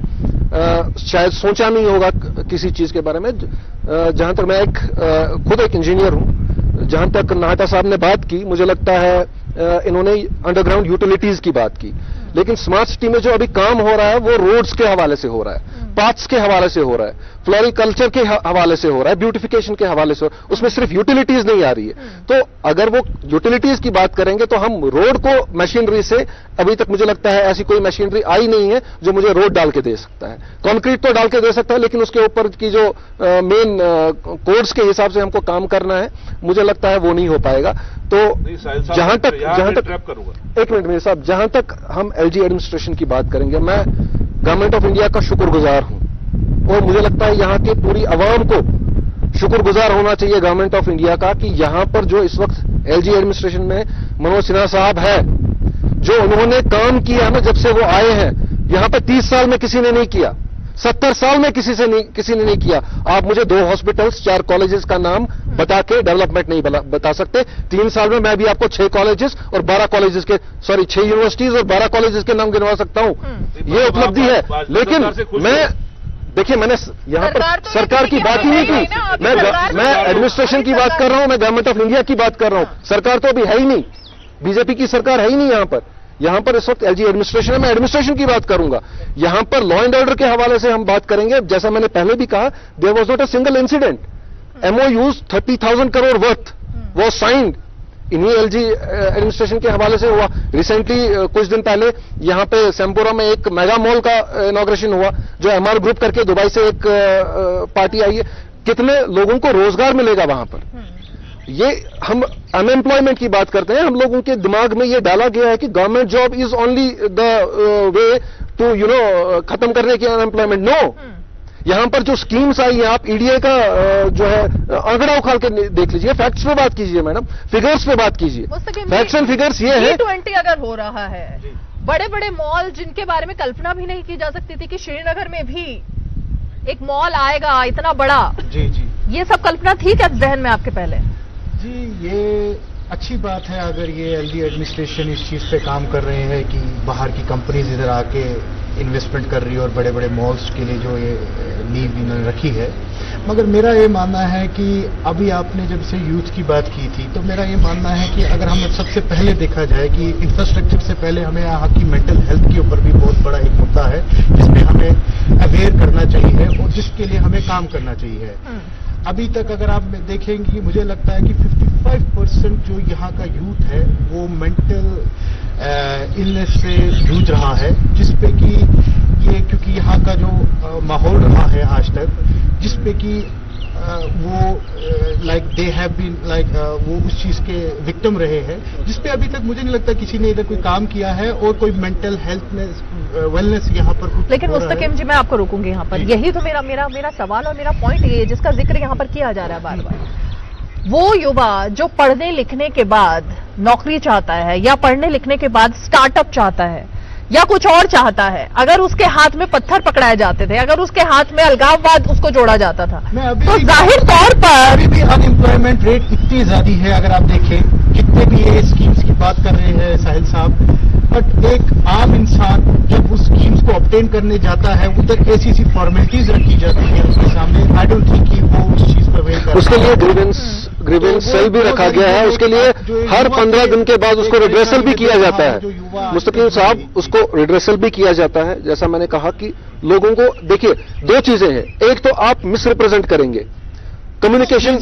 शायद सोचा नहीं होगा किसी चीज के बारे में। जहां तक मैं खुद एक इंजीनियर हूं, जहां तक नाहटा साहब ने बात की, मुझे लगता है इन्होंने अंडरग्राउंड यूटिलिटीज की बात की, लेकिन स्मार्ट सिटी में जो अभी काम हो रहा है वो रोड्स के हवाले से हो रहा है, पाथ्स के हवाले से हो रहा है, फ्लोरिकल्चर के हवाले से हो रहा है, ब्यूटिफिकेशन के हवाले से हो रहा है, उसमें सिर्फ यूटिलिटीज नहीं आ रही है। तो अगर वो यूटिलिटीज की बात करेंगे तो हम रोड को मशीनरी से, अभी तक मुझे लगता है ऐसी कोई मशीनरी आई नहीं है जो मुझे रोड डाल के दे सकता है। कंक्रीट तो डाल के दे सकता है, लेकिन उसके ऊपर की जो मेन कोड्स के हिसाब से हमको काम करना है, मुझे लगता है वो नहीं हो पाएगा। तो जहां तक एक मिनट मेरे साहब, जहां तक हम एलजी एडमिनिस्ट्रेशन की बात करेंगे, मैं गवर्नमेंट ऑफ इंडिया का शुक्रगुजार हूं और मुझे लगता है यहां के पूरी अवाम को शुक्रगुजार होना चाहिए गवर्नमेंट ऑफ इंडिया का कि यहां पर जो इस वक्त एलजी एडमिनिस्ट्रेशन में मनोज सिन्हा साहब है, जो उन्होंने काम किया ना जब से वो आए हैं, यहां पर 30 साल में किसी ने नहीं किया, 70 साल में किसी ने नहीं किया। आप मुझे 2 हॉस्पिटल्स, 4 कॉलेजेस का नाम बता के डेवलपमेंट नहीं बता सकते। 3 साल में मैं भी आपको 6 कॉलेजेस और 12 कॉलेजेस के 6 यूनिवर्सिटीज और 12 कॉलेजेस के नाम गिनवा सकता हूं। ये उपलब्धि है। लेकिन मैं, देखिए, मैंने यहां पर सरकार की बात ही नहीं की। मैं एडमिनिस्ट्रेशन की बात कर रहा हूं, मैं गवर्नमेंट ऑफ इंडिया की बात कर रहा हूं। सरकार तो अभी है ही नहीं, बीजेपी की सरकार है ही नहीं यहां पर इस वक्त एलजी एडमिनिस्ट्रेशन है। मैं एडमिनिस्ट्रेशन की बात करूंगा। यहां पर लॉ एंड ऑर्डर के हवाले से हम बात करेंगे। जैसा मैंने पहले भी कहा, there was not a single incident. MOUs 30,000 crore worth वो साइंड इन्हीं एलजी एडमिनिस्ट्रेशन के हवाले से हुआ। रिसेंटली कुछ दिन पहले यहां पे सेम्पोरा में एक मेगा मॉल का इनॉग्रेशन हुआ, जो MR ग्रुप करके दुबई से एक पार्टी आई है। कितने लोगों को रोजगार मिलेगा वहां पर? ये हम अनएम्प्लॉयमेंट की बात करते हैं, हम लोगों के दिमाग में ये डाला गया है कि government job is only the way to खत्म करने की अनएम्प्लॉयमेंट। नो, यहां पर जो स्कीम्स आई है, आप ईडीए का जो है आंकड़ा उखाड़ के देख लीजिए, फैक्ट्स पे बात कीजिए मैडम, फिगर्स पे बात कीजिए। फैक्ट्स एंड फिगर्स ये है। G20 अगर हो रहा है, बड़े बड़े मॉल जिनके बारे में कल्पना भी नहीं की जा सकती थी कि श्रीनगर में भी एक मॉल आएगा इतना बड़ा, जी जी, ये सब कल्पना थी क्या जहन में आपके पहले? जी, ये अच्छी बात है अगर ये एलजी एडमिनिस्ट्रेशन इस चीज पे काम कर रहे हैं कि बाहर की कंपनीज इधर आके इन्वेस्टमेंट कर रही है और बड़े बड़े मॉल्स के लिए जो ये नींव इन्होंने रखी है। मगर मेरा ये मानना है कि अभी आपने जब से यूथ की बात की थी, तो मेरा ये मानना है कि अगर हम सबसे पहले देखा जाए कि इंफ्रास्ट्रक्चर से पहले हमें यहाँ की मेंटल हेल्थ के ऊपर भी बहुत बड़ा एक मुद्दा है जिसमें हमें अवेयर करना चाहिए और जिसके लिए हमें काम करना चाहिए। अभी तक अगर आप देखेंगे, मुझे लगता है कि 55% जो यहाँ का यूथ है वो मेंटल इलनेस से जूझ रहा है, जिसपे कि ये, क्योंकि यहाँ का जो माहौल रहा है आज तक, जिसपे कि वो like they have been like वो उस चीज के विक्टिम रहे हैं, जिसपे अभी तक मुझे नहीं लगता किसी ने इधर कोई काम किया है और कोई मेंटल हेल्थ वेलनेस यहाँ पर कुछ। लेकिन मुस्तकीम जी, मैं आपको रोकूंगी यहाँ पर। यही तो मेरा सवाल और मेरा पॉइंट ये है जिसका जिक्र यहाँ पर किया जा रहा है बार बार। वो युवा जो पढ़ने लिखने के बाद नौकरी चाहता है या पढ़ने लिखने के बाद स्टार्टअप चाहता है या कुछ और चाहता है, अगर उसके हाथ में पत्थर पकड़ाए जाते थे, अगर उसके हाथ में अलगाववाद उसको जोड़ा जाता था, तो जाहिर तौर पर अभी भी अनएम्प्लॉयमेंट रेट इतनी ज्यादा है। अगर आप देखें कितने भी ये स्कीम्स की बात कर रहे हैं साहिल साहब, बट एक आम इंसान जब उस स्कीम्स को ऑब्टेन करने जाता है, उधर ऐसी फॉर्मेलिटीज रखी जाती है उसके सामने। आई डोंट थिंक कि वो उस चीज पर वेट कर, उसके लिए ग्रीवेंस सेल भी रखा गया है। उसके लिए हर 15 दिन के बाद उसको रिड्रेसल भी किया जाता है। मुस्तकीम साहब, उसको रिड्रेसल भी किया जाता है। जैसा मैंने कहा कि लोगों को देखिए, दो चीजें हैं। एक तो आप मिसरिप्रेजेंट करेंगे, कम्युनिकेशन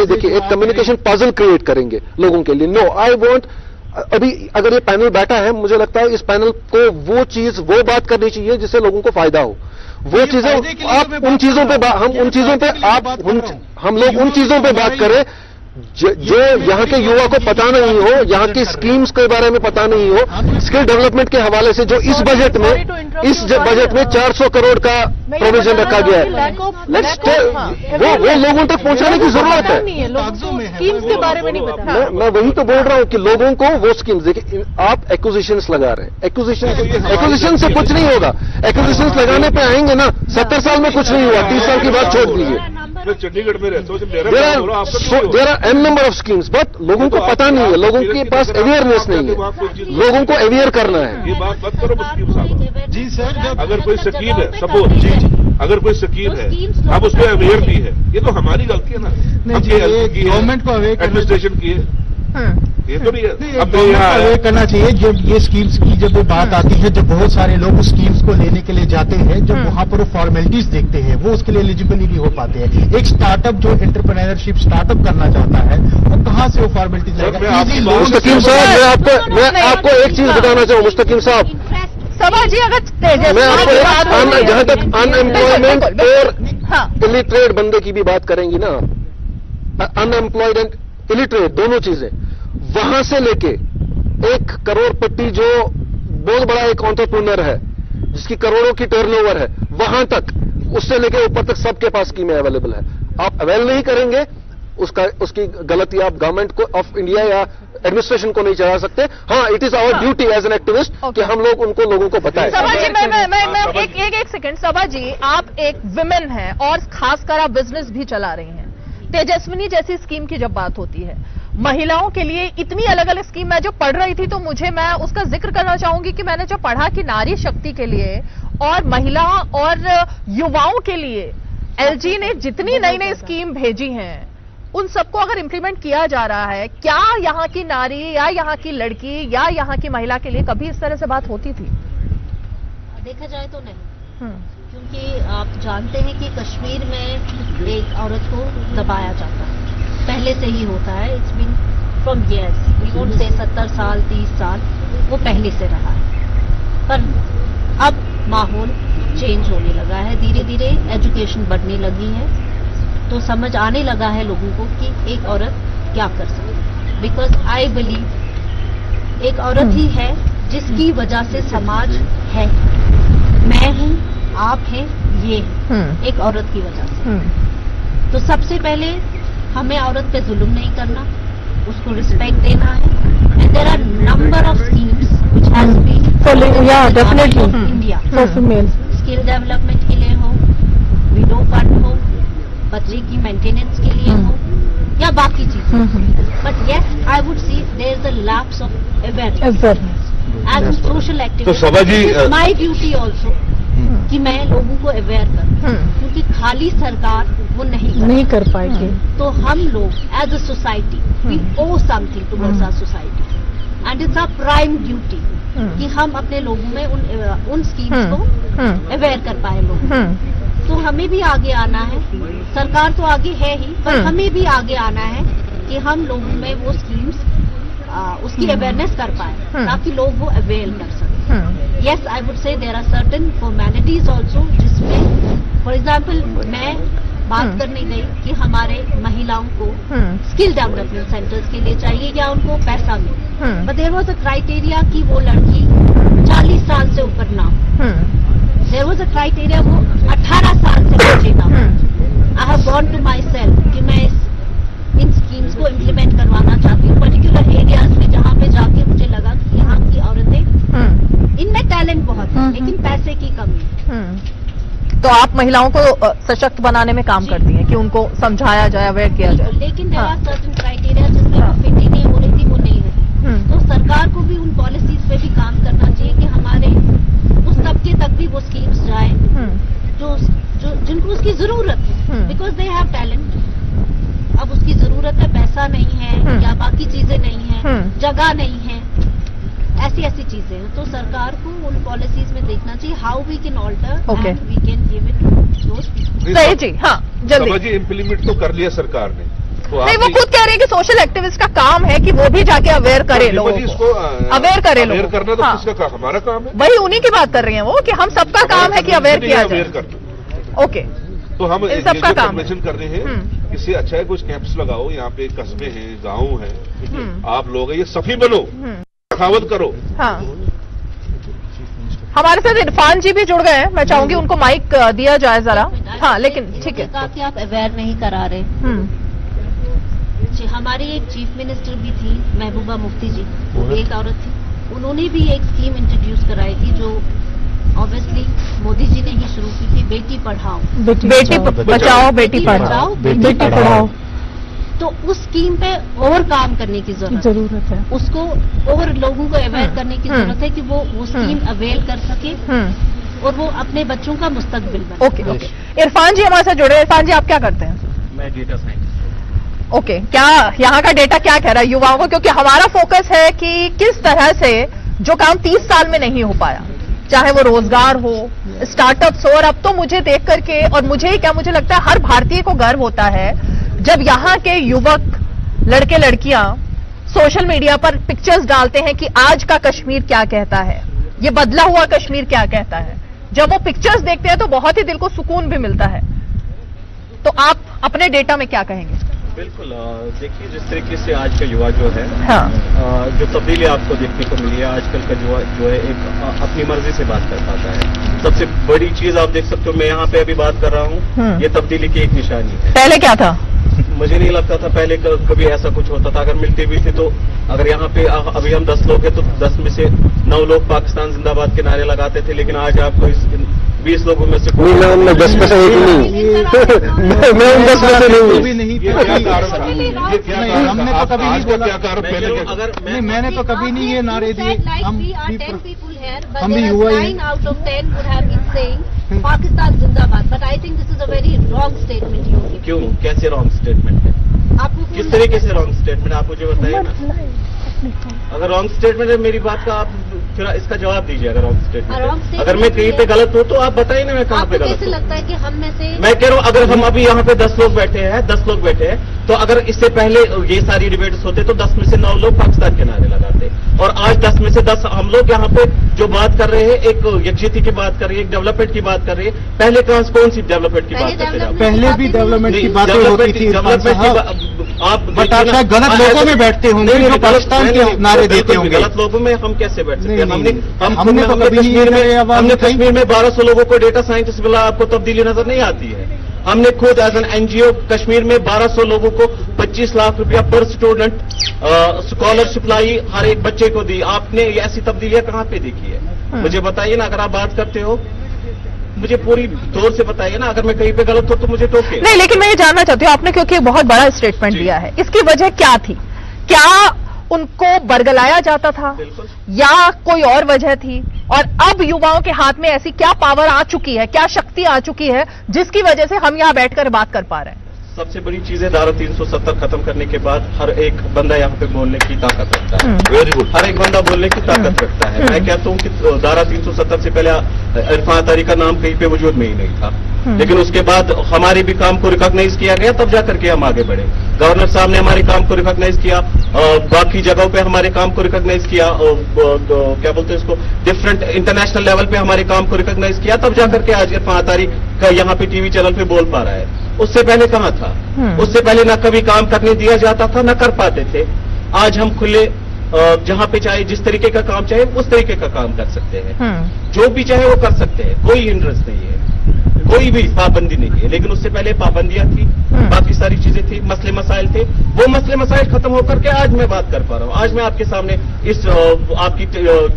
देखिए, एक कम्युनिकेशन पजल क्रिएट करेंगे लोगों के लिए। नो, आई वांट, अभी अगर ये पैनल बैठा है, मुझे लगता है इस पैनल को वो बात करनी चाहिए जिससे लोगों को फायदा हो। वो चीजें आप उन चीजों पे हम लोग उन चीजों पे बात करें जो यहाँ के युवा को पता नहीं हो, यहाँ की स्कीम्स के बारे में पता नहीं हो। स्किल डेवलपमेंट के हवाले से जो इस बजट में 400 करोड़ का प्रोविजन रखा गया है, वो लोगों तक पहुंचाने की जरूरत है। स्कीम्स के बारे में नहीं पता। मैं वही तो बोल रहा हूँ कि लोगों को वो स्कीम्स देखिए। आप एक्विजिशंस लगा रहे हैं, एक्विजिशन से कुछ नहीं होगा। एक्विजिशंस लगाने पे आएंगे ना, 70 साल में कुछ नहीं हुआ, 30 साल की बात छोड़ दीजिए। मैं चंडीगढ़ में रहता हूँ, there are an number of schemes, but लोगों को पता नहीं है, लोगों के पास अवेयरनेस नहीं है। लोगों को अवेयर करना है। ये बात मत करो मुस्लिम साहब। जी सर, अगर कोई स्कीम है, सपोज अगर कोई स्कीम है, हम उस पर अवेयर नहीं है, ये तो हमारी गलती है ना। गवर्नमेंट को अवेयर एडमिनिस्ट्रेशन की है, ये तो नहीं है। अब अवेयर करना चाहिए। जब ये स्कीम्स की जब बात आती है, जब बहुत सारे लोग उस स्कीम्स को लेने के लिए जाते हैं, जब वहां पर वो फॉर्मेलिटीज देखते हैं, वो उसके लिए एलिजिबल ही नहीं हो पाते हैं। एक स्टार्टअप जो एंटरप्रेन्योरशिप स्टार्टअप करना चाहता है, वो कहाँ से वो फॉर्मेलिटीज लेगा? मुस्तकीम साहब, मैं आपको एक चीज बताना चाहूँ। मुस्तकीम साहब, सभा जी, अगर मैं आपको जहां तक अनएम्प्लॉयमेंट और इलिटरेट बंदे की भी बात करेंगी ना, अनएम्प्लॉयड एंड इलिटरेट दोनों चीजें, वहां से लेके 1 करोड़पति जो बहुत बड़ा एक एंटरप्रेन्योर है जिसकी करोड़ों की टर्नओवर है, वहां तक, उससे लेके ऊपर तक सबके पास स्कीमें अवेलेबल है। आप अवेल नहीं करेंगे, उसकी गलती आप गवर्नमेंट को ऑफ इंडिया या एडमिनिस्ट्रेशन को नहीं चला सकते। हाँ, it is our duty as an activist कि हम लोग लोगों को बताएं। सभा जी, मैं एक सेकंड। सभा जी, आप एक विमेन हैं और खासकर आप बिजनेस भी चला रही हैं। तेजस्विनी जैसी स्कीम की जब बात होती है, महिलाओं के लिए इतनी अलग अलग स्कीम, मैं जो पढ़ रही थी तो मैं उसका जिक्र करना चाहूंगी कि मैंने जो पढ़ा कि नारी शक्ति के लिए और महिला और युवाओं के लिए एलजी ने जितनी नई नई स्कीम भेजी हैं, उन सबको अगर इंप्लीमेंट किया जा रहा है, क्या यहाँ की नारी या यहाँ की लड़की या यहाँ की महिला के लिए कभी इस तरह से बात होती थी? देखा जाए तो नहीं, क्योंकि आप जानते हैं कि कश्मीर में एक औरत को दबाया जाता है, पहले से ही होता है। It's been from years, we won't say 70 साल 30 साल, वो पहले से रहा है। पर अब माहौल चेंज होने लगा है, धीरे धीरे एजुकेशन बढ़ने लगी है, तो समझ आने लगा है लोगों को कि एक औरत क्या कर सकती है। बिकॉज आई बिलीव एक औरत ही है जिसकी वजह से समाज है। मैं हूँ, आप हैं, ये एक औरत की वजह से। तो सबसे पहले हमें औरत पे जुल्म नहीं करना, उसको रिस्पेक्ट देना है। And there are number of schemes which has been definitely India for female, skill development के लिए हो, विडो फंड हो, बच्चे की मेंटेनेंस के लिए हो, या बाकी चीजें। But yes, I would see there is a lapse of awareness as a social activity. तो सभा जी, माय ड्यूटी आल्सो कि मैं लोगों को अवेयर करूं, क्योंकि खाली सरकार वो नहीं कर पाएगी। तो हम लोग as a society we owe something towards our society, and it's our prime duty कि हम अपने लोगों में उन स्कीम्स को अवेयर कर पाए लोग। तो हमें भी आगे आना है, सरकार तो आगे है ही, पर हमें भी आगे आना है कि हम लोगों में वो स्कीम्स उसकी अवेयरनेस कर पाए, ताकि लोग वो अवेयर कर सकें। Yes, I would say there are certain formalities also जिसमें, फॉर एग्जाम्पल, मैं बात करने गई कि हमारे महिलाओं को स्किल डेवलपमेंट सेंटर्स के लिए चाहिए या उनको पैसा मिले, but there was a criteria कि वो लड़की 40 साल से ऊपर ना हो। देयर वाज अ क्राइटेरिया वो 18 साल से बच्चे ना हो। I have gone to myself कि मैं इन स्कीम्स को इम्प्लीमेंट करवाना चाहती हूँ पर्टिकुलर एरियाज में, जहाँ पे जाके मुझे लगा कि यहाँ की औरत लेकिन पैसे की कमी। तो आप महिलाओं को सशक्त बनाने में काम करती हैं कि उनको समझाया जाए, अवेयर किया जाए। लेकिन देयर आर सर्टेन क्राइटेरिया जिसमें वो फिट ही नहीं हो रही थी, वो नहीं है। तो सरकार को भी उन पॉलिसीज पे भी काम करना चाहिए कि हमारे उस तबके तक भी वो स्कीम्स जाए जो जिनको उसकी जरूरत है, बिकॉज दे हैव टैलेंट। अब उसकी जरूरत है, पैसा नहीं है या बाकी चीजें नहीं है, जगह नहीं है, ऐसी चीजें हैं। तो सरकार को उन पॉलिसीज में देखना चाहिए how we can alter and we can give it to those people. सही जी, हाँ जल्दी। इम्प्लीमेंट तो कर लिया सरकार ने, तो नहीं वो खुद कह रहे हैं कि सोशल एक्टिविस्ट का काम है कि वो भी जाके अवेयर करे लोगों को, अवेयर करे लोगों को। करना तो किसका काम? हमारा काम है। वही उन्हीं की बात कर रही हैं वो कि हम सबका काम है कि अवेयर किया जाए। ओके, तो हम इन सबका काम मेंशन कर रहे हैं, इससे अच्छा है कुछ कैंप्स लगाओ। यहाँ पे कस्बे हैं, गाँव हैं, आप लोग हैं, ये सफी बनो, सखावत करो। हाँ, हमारे साथ इरफान जी भी जुड़ गए हैं, मैं चाहूंगी उनको माइक दिया जाए जरा। हाँ लेकिन ठीक है, कि आप अवेयर नहीं करा रहे। हमारी एक चीफ मिनिस्टर भी थी, महबूबा मुफ्ती जी, एक औरत थी, उन्होंने भी एक स्कीम इंट्रोड्यूस कराई थी जो ऑब्वियसली मोदी जी ने ही शुरू की थी, बेटी पढ़ाओ, बेटी बचाओ, बेटी पढ़ाओ, बेटी पढ़ाओ। तो उस स्कीम पे और काम करने की जरूरत है, उसको और लोगों को अवेयर करने की जरूरत है कि वो स्कीम अवेल कर सके और वो अपने बच्चों का मुस्तकबिल बने। ओके, इरफान जी हमारे साथ जुड़े। इरफान जी आप क्या करते हैं? मैं डेटा साइंस। ओके, क्या यहाँ का डेटा क्या कह रहा है युवाओं को? क्योंकि हमारा फोकस है कि किस तरह से जो काम 30 साल में नहीं हो पाया, चाहे वो रोजगार हो, स्टार्टअप्स हो, और अब तो मुझे देख करके, और मुझे ही क्या, मुझे लगता है हर भारतीय को गर्व होता है जब यहाँ के युवक लड़के लड़कियां सोशल मीडिया पर पिक्चर्स डालते हैं कि आज का कश्मीर क्या कहता है, ये बदला हुआ कश्मीर क्या कहता है। जब वो पिक्चर्स देखते हैं तो बहुत ही दिल को सुकून भी मिलता है। तो आप अपने डेटा में क्या कहेंगे? बिल्कुल, देखिए जिस तरीके से आज का युवा जो है, हाँ, जो तब्दीली आपको देखने को मिली है, आजकल का युवा जो है एक अपनी मर्जी से बात कर पाता है। सबसे बड़ी चीज आप देख सकते हो, मैं यहाँ पे अभी बात कर रहा हूँ, ये तब्दीली की एक निशानी है। पहले क्या था? मुझे नहीं लगता था पहले कभी ऐसा कुछ होता था। अगर मिलते भी थे तो अगर यहाँ पे अभी हम 10 लोग हैं तो 10 में से 9 लोग पाकिस्तान जिंदाबाद के नारे लगाते थे, लेकिन आज आपको इस 20 लोगों में से नहीं, मैं उन 10 में से एक नहीं, मैं उन 10 में से नहीं। हमने तो कभी नहीं बोला, अगर मैंने तो कभी नहीं ये नारे दिए। हम भी युवा ही। पाकिस्तान जिंदाबाद, but I think this is a very wrong statement. Yogi, क्यों, कैसे रॉन्ग स्टेटमेंट है? आपको किस तरीके से रॉन्ग स्टेटमेंट, आप मुझे बताइए ना। अगर रॉन्ग स्टेटमेंट है, मेरी बात का आप फिर इसका जवाब दीजिए। अगर रॉन्ग स्टेटमेंट, अगर मैं कहीं पे गलत हूँ तो आप बताइए ना, मैं कहाँ पे गलत हूँ। कैसे लगता है कि हम में से, मैं कह रहा हूँ अगर हम अभी यहाँ पे 10 लोग बैठे हैं, 10 लोग बैठे हैं, तो अगर इससे पहले ये सारी डिबेट्स होते तो 10 में से 9 लोग पाकिस्तान के नारे लगाते, और आज 10 में से 10 हम लोग यहाँ पे जो बात कर रहे हैं, एक यकजहती की बात कर रहे हैं, एक डेवलपमेंट की बात कर रहे हैं। पहले कौन सी डेवलपमेंट की बात करते हैं? पहले भी डेवलपमेंट की बातें होती थी, आप बट आप शायद गलत लोगों में बैठते होंगे जो पाकिस्तान के नारे देते होंगे। गलत लोगों में हम कैसे बैठ सकते हैं? हमने तो हमने कश्मीर में 1200 लोगों को डेटा साइंटिस्ट मिला, आपको तब्दीली नजर नहीं आती है? हमने खुद एज एन एनजीओ कश्मीर में 1200 लोगों को 25 लाख रुपया पर स्टूडेंट स्कॉलरशिप लाई, हर एक बच्चे को दी। आपने ऐसी तब्दीलियां कहाँ पे देखी है? मुझे बताइए ना, अगर आप बात करते हो मुझे पूरी तौर से बताइए ना। अगर मैं कहीं पे गलत हो तो मुझे टोके। नहीं, लेकिन मैं ये जानना चाहती हूँ, आपने क्योंकि बहुत बड़ा स्टेटमेंट दिया है, इसकी वजह क्या थी? क्या उनको बरगलाया जाता था या कोई और वजह थी? और अब युवाओं के हाथ में ऐसी क्या पावर आ चुकी है, क्या शक्ति आ चुकी है जिसकी वजह से हम यहाँ बैठकर बात कर पा रहे हैं? सबसे बड़ी चीज है धारा 370 खत्म करने के बाद हर एक बंदा यहाँ पे बोलने की ताकत रखता है। वेरी गुड, हर एक बंदा बोलने की ताकत रखता है। मैं कहता हूँ कि धारा 370 से पहले इरफान तारी का नाम कहीं पे वजूद में ही नहीं था, लेकिन उसके बाद हमारे भी काम को रिकॉग्नाइज किया गया, तब जाकर के हम आगे बढ़े। गवर्नर साहब ने हमारे काम को रिकॉग्नाइज किया, बाकी जगहों पे हमारे काम को रिकॉग्नाइज किया, क्या बोलते हैं इसको, डिफरेंट इंटरनेशनल लेवल पे हमारे काम को रिकॉग्नाइज किया, तब जाकर के आज इरफान तारी का यहाँ पे टीवी चैनल पे बोल पा रहा है। उससे पहले कहाँ था? उससे पहले ना कभी काम करने दिया जाता था, ना कर पाते थे। आज हम खुले जहाँ पे चाहे जिस तरीके का काम चाहे उस तरीके का काम कर सकते हैं, जो भी चाहे वो कर सकते हैं, कोई हिंड्रेंस नहीं है। कोई भी पाबंदी नहीं है, लेकिन उससे पहले पाबंदियां थी, बाकी सारी चीजें थी, मसले मसाइल थे। वो मसले मसाइल खत्म होकर के आज मैं बात कर पा रहा हूँ, आज मैं आपके सामने इस आपकी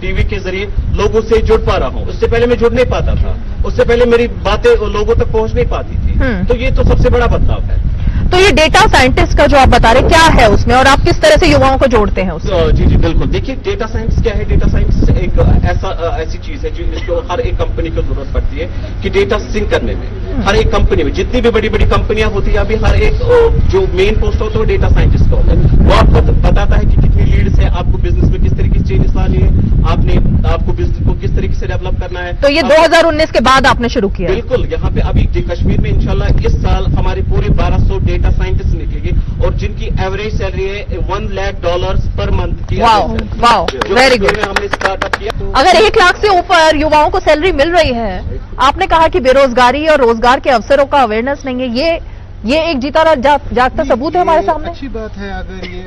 टीवी के जरिए लोगों से जुड़ पा रहा हूँ। उससे पहले मैं जुड़ नहीं पाता था, उससे पहले मेरी बातें लोगों तक पहुंच नहीं पाती थी। तो ये तो सबसे बड़ा बदलाव है। तो ये डेटा साइंटिस्ट का जो आप बता रहे क्या है उसमें, और आप किस तरह से युवाओं को जोड़ते हैं उसमें? जी जी बिल्कुल। देखिए डेटा साइंस क्या है, डेटा साइंस एक ऐसी चीज है जिसको हर एक कंपनी को जरूरत पड़ती है कि डेटा सिंक करने में। हर एक कंपनी में जितनी भी बड़ी बड़ी कंपनियां होती है, अभी हर एक जो मेन पोस्ट होता है वो डेटा साइंटिस्ट का होता है। वो आपको बताता है कि कितनी लीड्स है, आपको बिजनेस में किस तरीके से चेंजेस लानी है, आपको बिजनेस को किस तरीके से डेवलप करना है। तो ये 2019 के बाद आपने शुरू किया? बिल्कुल। यहाँ पे अभी कश्मीर में इंशाल्लाह इस साल हमारे पूरे 1200 डेटा साइंटिस्ट निकलेंगे और जिनकी एवरेज सैलरी है $1 लाख पर मंथ की। Wow, very good. हमने स्टार्टअप किया। अगर 1 लाख से ऊपर युवाओं को सैलरी मिल रही है, आपने कहा कि बेरोजगारी और रोजगार के अवसरों का अवेयरनेस नहीं है, ये एक जीता जागता सबूत है हमारे सामने। अच्छी बात है अगर ये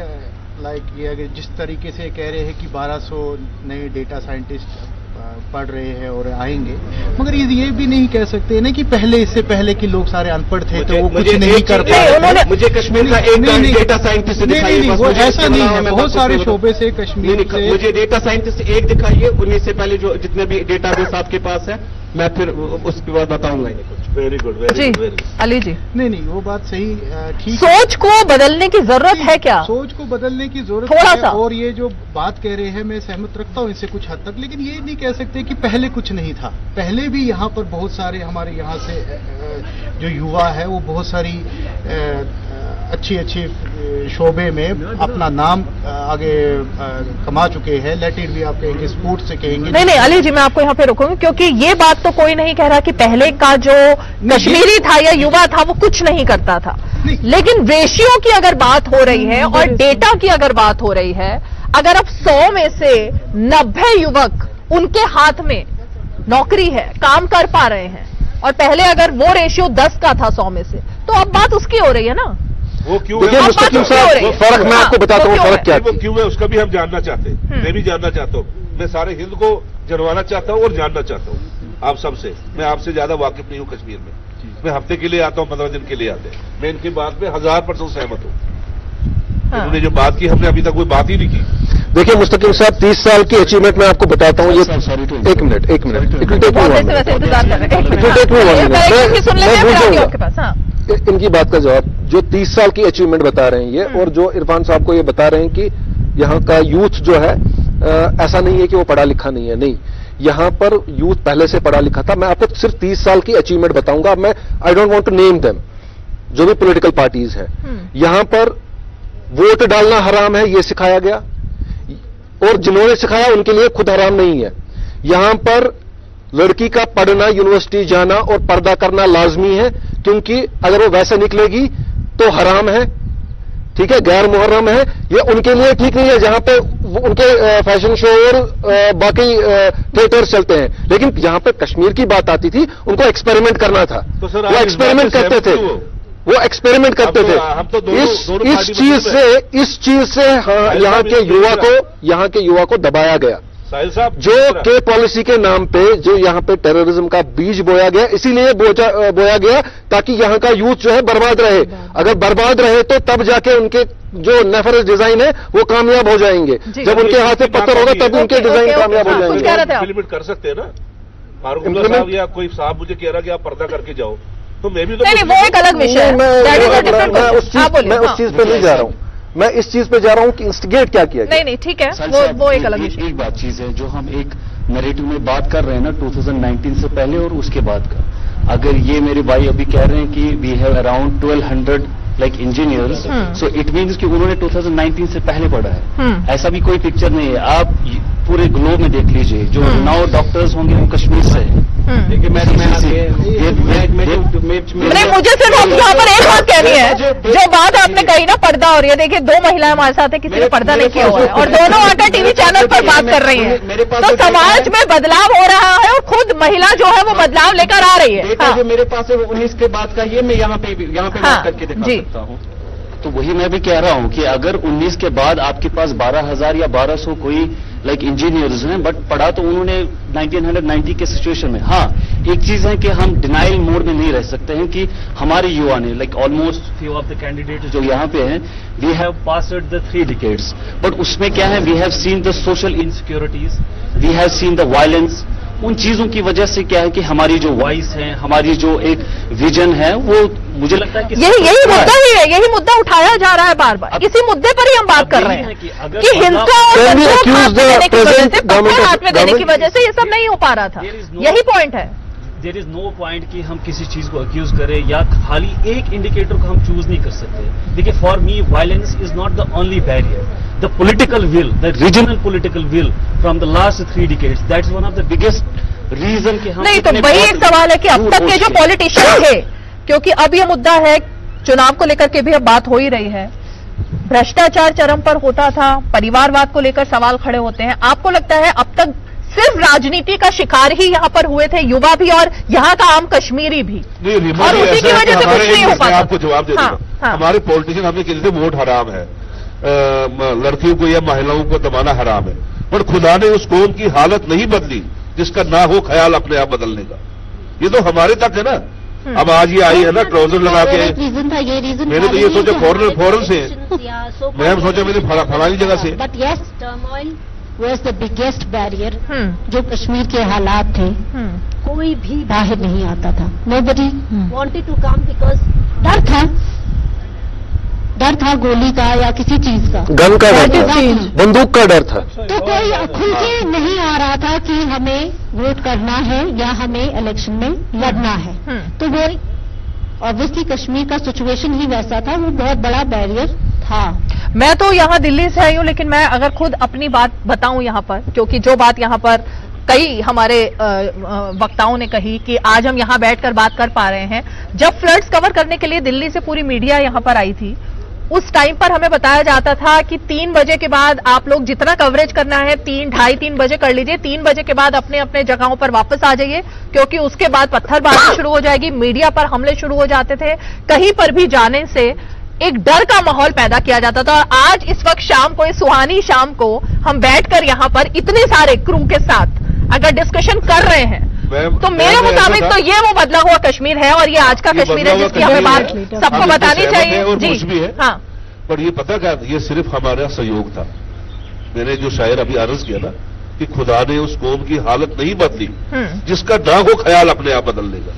ये अगर जिस तरीके से कह रहे हैं कि 1200 नए डेटा साइंटिस्ट पढ़ रहे हैं और आएंगे, मगर ये भी नहीं कह सकते ना कि पहले इससे पहले कि लोग सारे अनपढ़ थे तो वो कुछ नहीं कर पाए। मुझे कश्मीर का एक डेटा साइंटिस्ट दिखाइए। वो ऐसा नहीं है, बहुत सारे शोबे से कश्मीर से मुझे डेटा साइंटिस्ट एक दिखाइए। 19 से पहले जो जितने भी डेटाबेस आपके पास है, मैं फिर उसके बाद बताऊंगा। वेरी गुड, जी अली जी। नहीं वो बात सही ठीक। सोच को बदलने की जरूरत है क्या? सोच को बदलने की जरूरत थोड़ा है। सा। और ये जो बात कह रहे हैं मैं सहमत रखता हूँ इससे कुछ हद तक, लेकिन ये नहीं कह सकते कि पहले कुछ नहीं था। पहले भी यहाँ पर बहुत सारे हमारे यहाँ से जो युवा है वो बहुत सारी अच्छी शोबे में अपना नाम आगे कमा चुके हैं। लेट इट भी आप कहेंगे, स्पोर्ट्स से कहेंगे। नहीं अली जी, मैं आपको यहाँ पे रोकूंगी क्योंकि ये बात तो कोई नहीं कह रहा कि पहले का जो कश्मीरी था या युवा था वो कुछ नहीं करता था, लेकिन रेशियो की अगर बात हो रही है और डेटा की अगर बात हो रही है, अगर अब 100 में से 90 युवक उनके हाथ में नौकरी है, काम कर पा रहे हैं, और पहले अगर वो रेशियो 10 का था 100 में से, तो अब बात उसकी हो रही है ना। वो क्यों देखिए मुस्तकीम साहब, फर्क मैं आपको बताता हूँ फर्क क्या है। वो क्यों है उसका भी हम जानना चाहते हैं। मैं भी जानना चाहता हूँ, मैं सारे हिंद को जनवाना चाहता हूँ और जानना चाहता हूँ आप सबसे। मैं आपसे ज्यादा वाकिफ नहीं हूँ कश्मीर में। मैं हफ्ते के लिए आता हूँ, 15 दिन के लिए आते हैं। मैं इनकी बात में 1000% सहमत हूँ। इन्होंने जो बात की, हमने अभी तक कोई बात ही नहीं की। देखिए मुस्तकीम साहब, 30 साल की अचीवमेंट मैं आपको बताता हूँ। ये एक मिनट इनकी बात का जवाब, जो 30 साल की अचीवमेंट बता रहे हैं ये, और जो इरफान साहब को ये बता रहे हैं कि यहाँ का यूथ जो है ऐसा नहीं है कि वो पढ़ा लिखा नहीं है, नहीं, यहाँ पर यूथ पहले से पढ़ा लिखा था। मैं आपको सिर्फ 30 साल की अचीवमेंट बताऊंगा। मैं I don't want to name them, जो भी पॉलिटिकल पार्टीज हैं। यहां पर वोट डालना हराम है, यह सिखाया गया, और जिन्होंने सिखाया उनके लिए खुद हराम नहीं है। यहां पर लड़की का पढ़ना, यूनिवर्सिटी जाना और पर्दा करना लाजमी है, क्योंकि अगर वो वैसे निकलेगी तो हराम है, ठीक है, गैर मुहर्रम है। ये उनके लिए ठीक नहीं है जहां पे उनके फैशन शो और बाकी थिएटर चलते हैं। लेकिन जहां पे कश्मीर की बात आती थी, उनको एक्सपेरिमेंट करना था, तो सर वो एक्सपेरिमेंट करते थे, वो एक्सपेरिमेंट करते थे। इस चीज से हाँ, यहाँ के युवा को दबाया गया, साहिल साहब, जो के पॉलिसी के नाम पे जो यहाँ पे टेररिज्म का बीज बोया गया, इसीलिए बोया गया ताकि यहाँ का यूथ जो है बर्बाद रहे। अगर बर्बाद रहे तो तब जाके उनके जो नेफरस डिजाइन है वो कामयाब हो जाएंगे। जब उनके हाथ में पत्थर होगा तब उनके डिजाइन कामयाब हो जाएंगे। इम्प्लीमेंट कर सकते हैं ना फारूक अब्दुल्ला साहब, या कोई साहब मुझे कह रहा कि आप पर्दा करके जाओ, तो मैं भी तो नहीं, वो एक अलग विषय है। मैं उस चीज पे नहीं जा रहा हूँ, मैं इस चीज पे जा रहा हूँ कि इंस्टिगेट क्या किया। नहीं ठीक है, वो एक अलग विषय। एक बात चीज है जो हम एक नैरेटिव में बात कर रहे हैं ना, 2019 से पहले और उसके बाद का। अगर ये मेरे भाई अभी कह रहे हैं कि we have around 1200 like engineers, so it means कि उन्होंने 2019 से पहले पढ़ा है। ऐसा भी कोई पिक्चर नहीं है। आप पूरे ग्लोब में देख लीजिए, जो 9 डॉक्टर्स होंगे वो कश्मीर से हैं। देखिए मुझे सिर्फ यहाँ पर एक बात कहनी है, जो बात आपने कही ना पर्दा, और ये देखिए 2 महिलाएं हमारे साथ है, किसी ने पर्दा नहीं किया हुआ है, और दोनों आकर टीवी चैनल पर बात कर रही हैं। तो समाज में बदलाव हो रहा है और खुद महिला जो है वो बदलाव लेकर आ रही है। जो मेरे पास है वो 19 के बाद का, ये मैं यहाँ पे बात करके दिखा सकता हूँ। तो वही मैं भी कह रहा हूं कि अगर 19 के बाद आपके पास 12,000 या 1200 कोई लाइक इंजीनियर्स हैं, बट पढ़ा तो उन्होंने 1990 के सिचुएशन में। हाँ, एक चीज है कि हम डिनाइल मोड में नहीं रह सकते हैं कि हमारे युवा ने, like almost few of the candidates जो यहाँ पे हैं, we have passed the 3 decades, but उसमें क्या है, we have seen the social insecurities, we have seen the violence. उन चीजों की वजह से क्या है कि हमारी जो वॉइस है, हमारी जो एक विजन है, वो मुझे लगता है कि यही मुद्दा ही है, यही मुद्दा उठाया जा रहा है बार बार। इसी मुद्दे पर ही हम बात कर रहे हैं कि हिंसा और बंदूक हाथ में देने की वजह से, पत्थर हाथ में देने की वजह से ये सब नहीं हो पा रहा था। यही पॉइंट है। देयर इज नो पॉइंट कि हम किसी चीज को अक्यूज करें या खाली एक इंडिकेटर को हम चूज नहीं कर सकते। देखिए, for me violence is not the only barrier, the political will, the regional political will from the last 3 decades, that's one of the biggest reason कि हम नहीं। तो वही एक सवाल है कि अब तक के जो पॉलिटिशियन थे, क्योंकि अब ये मुद्दा है, चुनाव को लेकर के भी अब बात हो ही रही है, भ्रष्टाचार चरम पर होता था, परिवारवाद को लेकर सवाल खड़े होते हैं। आपको लगता है अब तक सिर्फ राजनीति का शिकार ही यहाँ पर हुए थे युवा भी और यहाँ का आम कश्मीरी भी, और उसी की वजह से कुछ नहीं हो पाता? आपको जवाब दे दूंगा। हमारे पॉलिटिशियन हमने कहते थे वोट हराम है, लड़कियों को या महिलाओं को दबाना हराम है, पर खुदा ने उस कौम की हालत नहीं बदली जिसका ना हो ख्याल अपने आप बदलने का। ये तो हमारे तक है ना। अब आज ये आई है ना ट्राउजर लगा के, मैंने तो ये सोचा फॉरन से, मैंने सोचा मेरे फलानी जगह से। But yes, turmoil was the biggest barrier. जो कश्मीर के हालात थे, कोई भी बाहर नहीं आता था। Nobody wanted to come because डर था गोली का या किसी चीज का, गन का डर था, बंदूक का डर था। तो कोई खुल के नहीं आ रहा था कि हमें वोट करना है या हमें इलेक्शन में लड़ना है। तो वो ऑब्वियसली कश्मीर का सिचुएशन ही वैसा था, वो बहुत बड़ा बैरियर था। मैं तो यहाँ दिल्ली से आई हूँ, लेकिन मैं अगर खुद अपनी बात बताऊं यहाँ पर, क्योंकि जो बात यहाँ पर कई हमारे वक्ताओं ने कही कि आज हम यहाँ बैठकर बात कर पा रहे हैं, जब फ्लड्स कवर करने के लिए दिल्ली से पूरी मीडिया यहाँ पर आई थी, उस टाइम पर हमें बताया जाता था कि 3 बजे के बाद आप लोग जितना कवरेज करना है 3-2:30-3 बजे कर लीजिए, 3 बजे के बाद अपने अपने जगहों पर वापस आ जाइए, क्योंकि उसके बाद पत्थरबाजी शुरू हो जाएगी, मीडिया पर हमले शुरू हो जाते थे। कहीं पर भी जाने से एक डर का माहौल पैदा किया जाता था। और आज इस वक्त शाम को, इस सुहानी शाम को, हम बैठकर यहाँ पर इतने सारे क्रू के साथ अगर डिस्कशन कर रहे हैं, तो मेरे मुताबिक तो ये वो बदला हुआ कश्मीर है और ये आज का कश्मीर है जिसकी हमें बात सबको बतानी चाहिए। जी भी है, हाँ। पर ये पता क्या, ये सिर्फ हमारा सहयोग था। मैंने जो शायर अभी अर्ज किया ना कि खुदा ने उस कौम की हालत नहीं बदली जिसका ना हो ख्याल अपने आप बदलने का,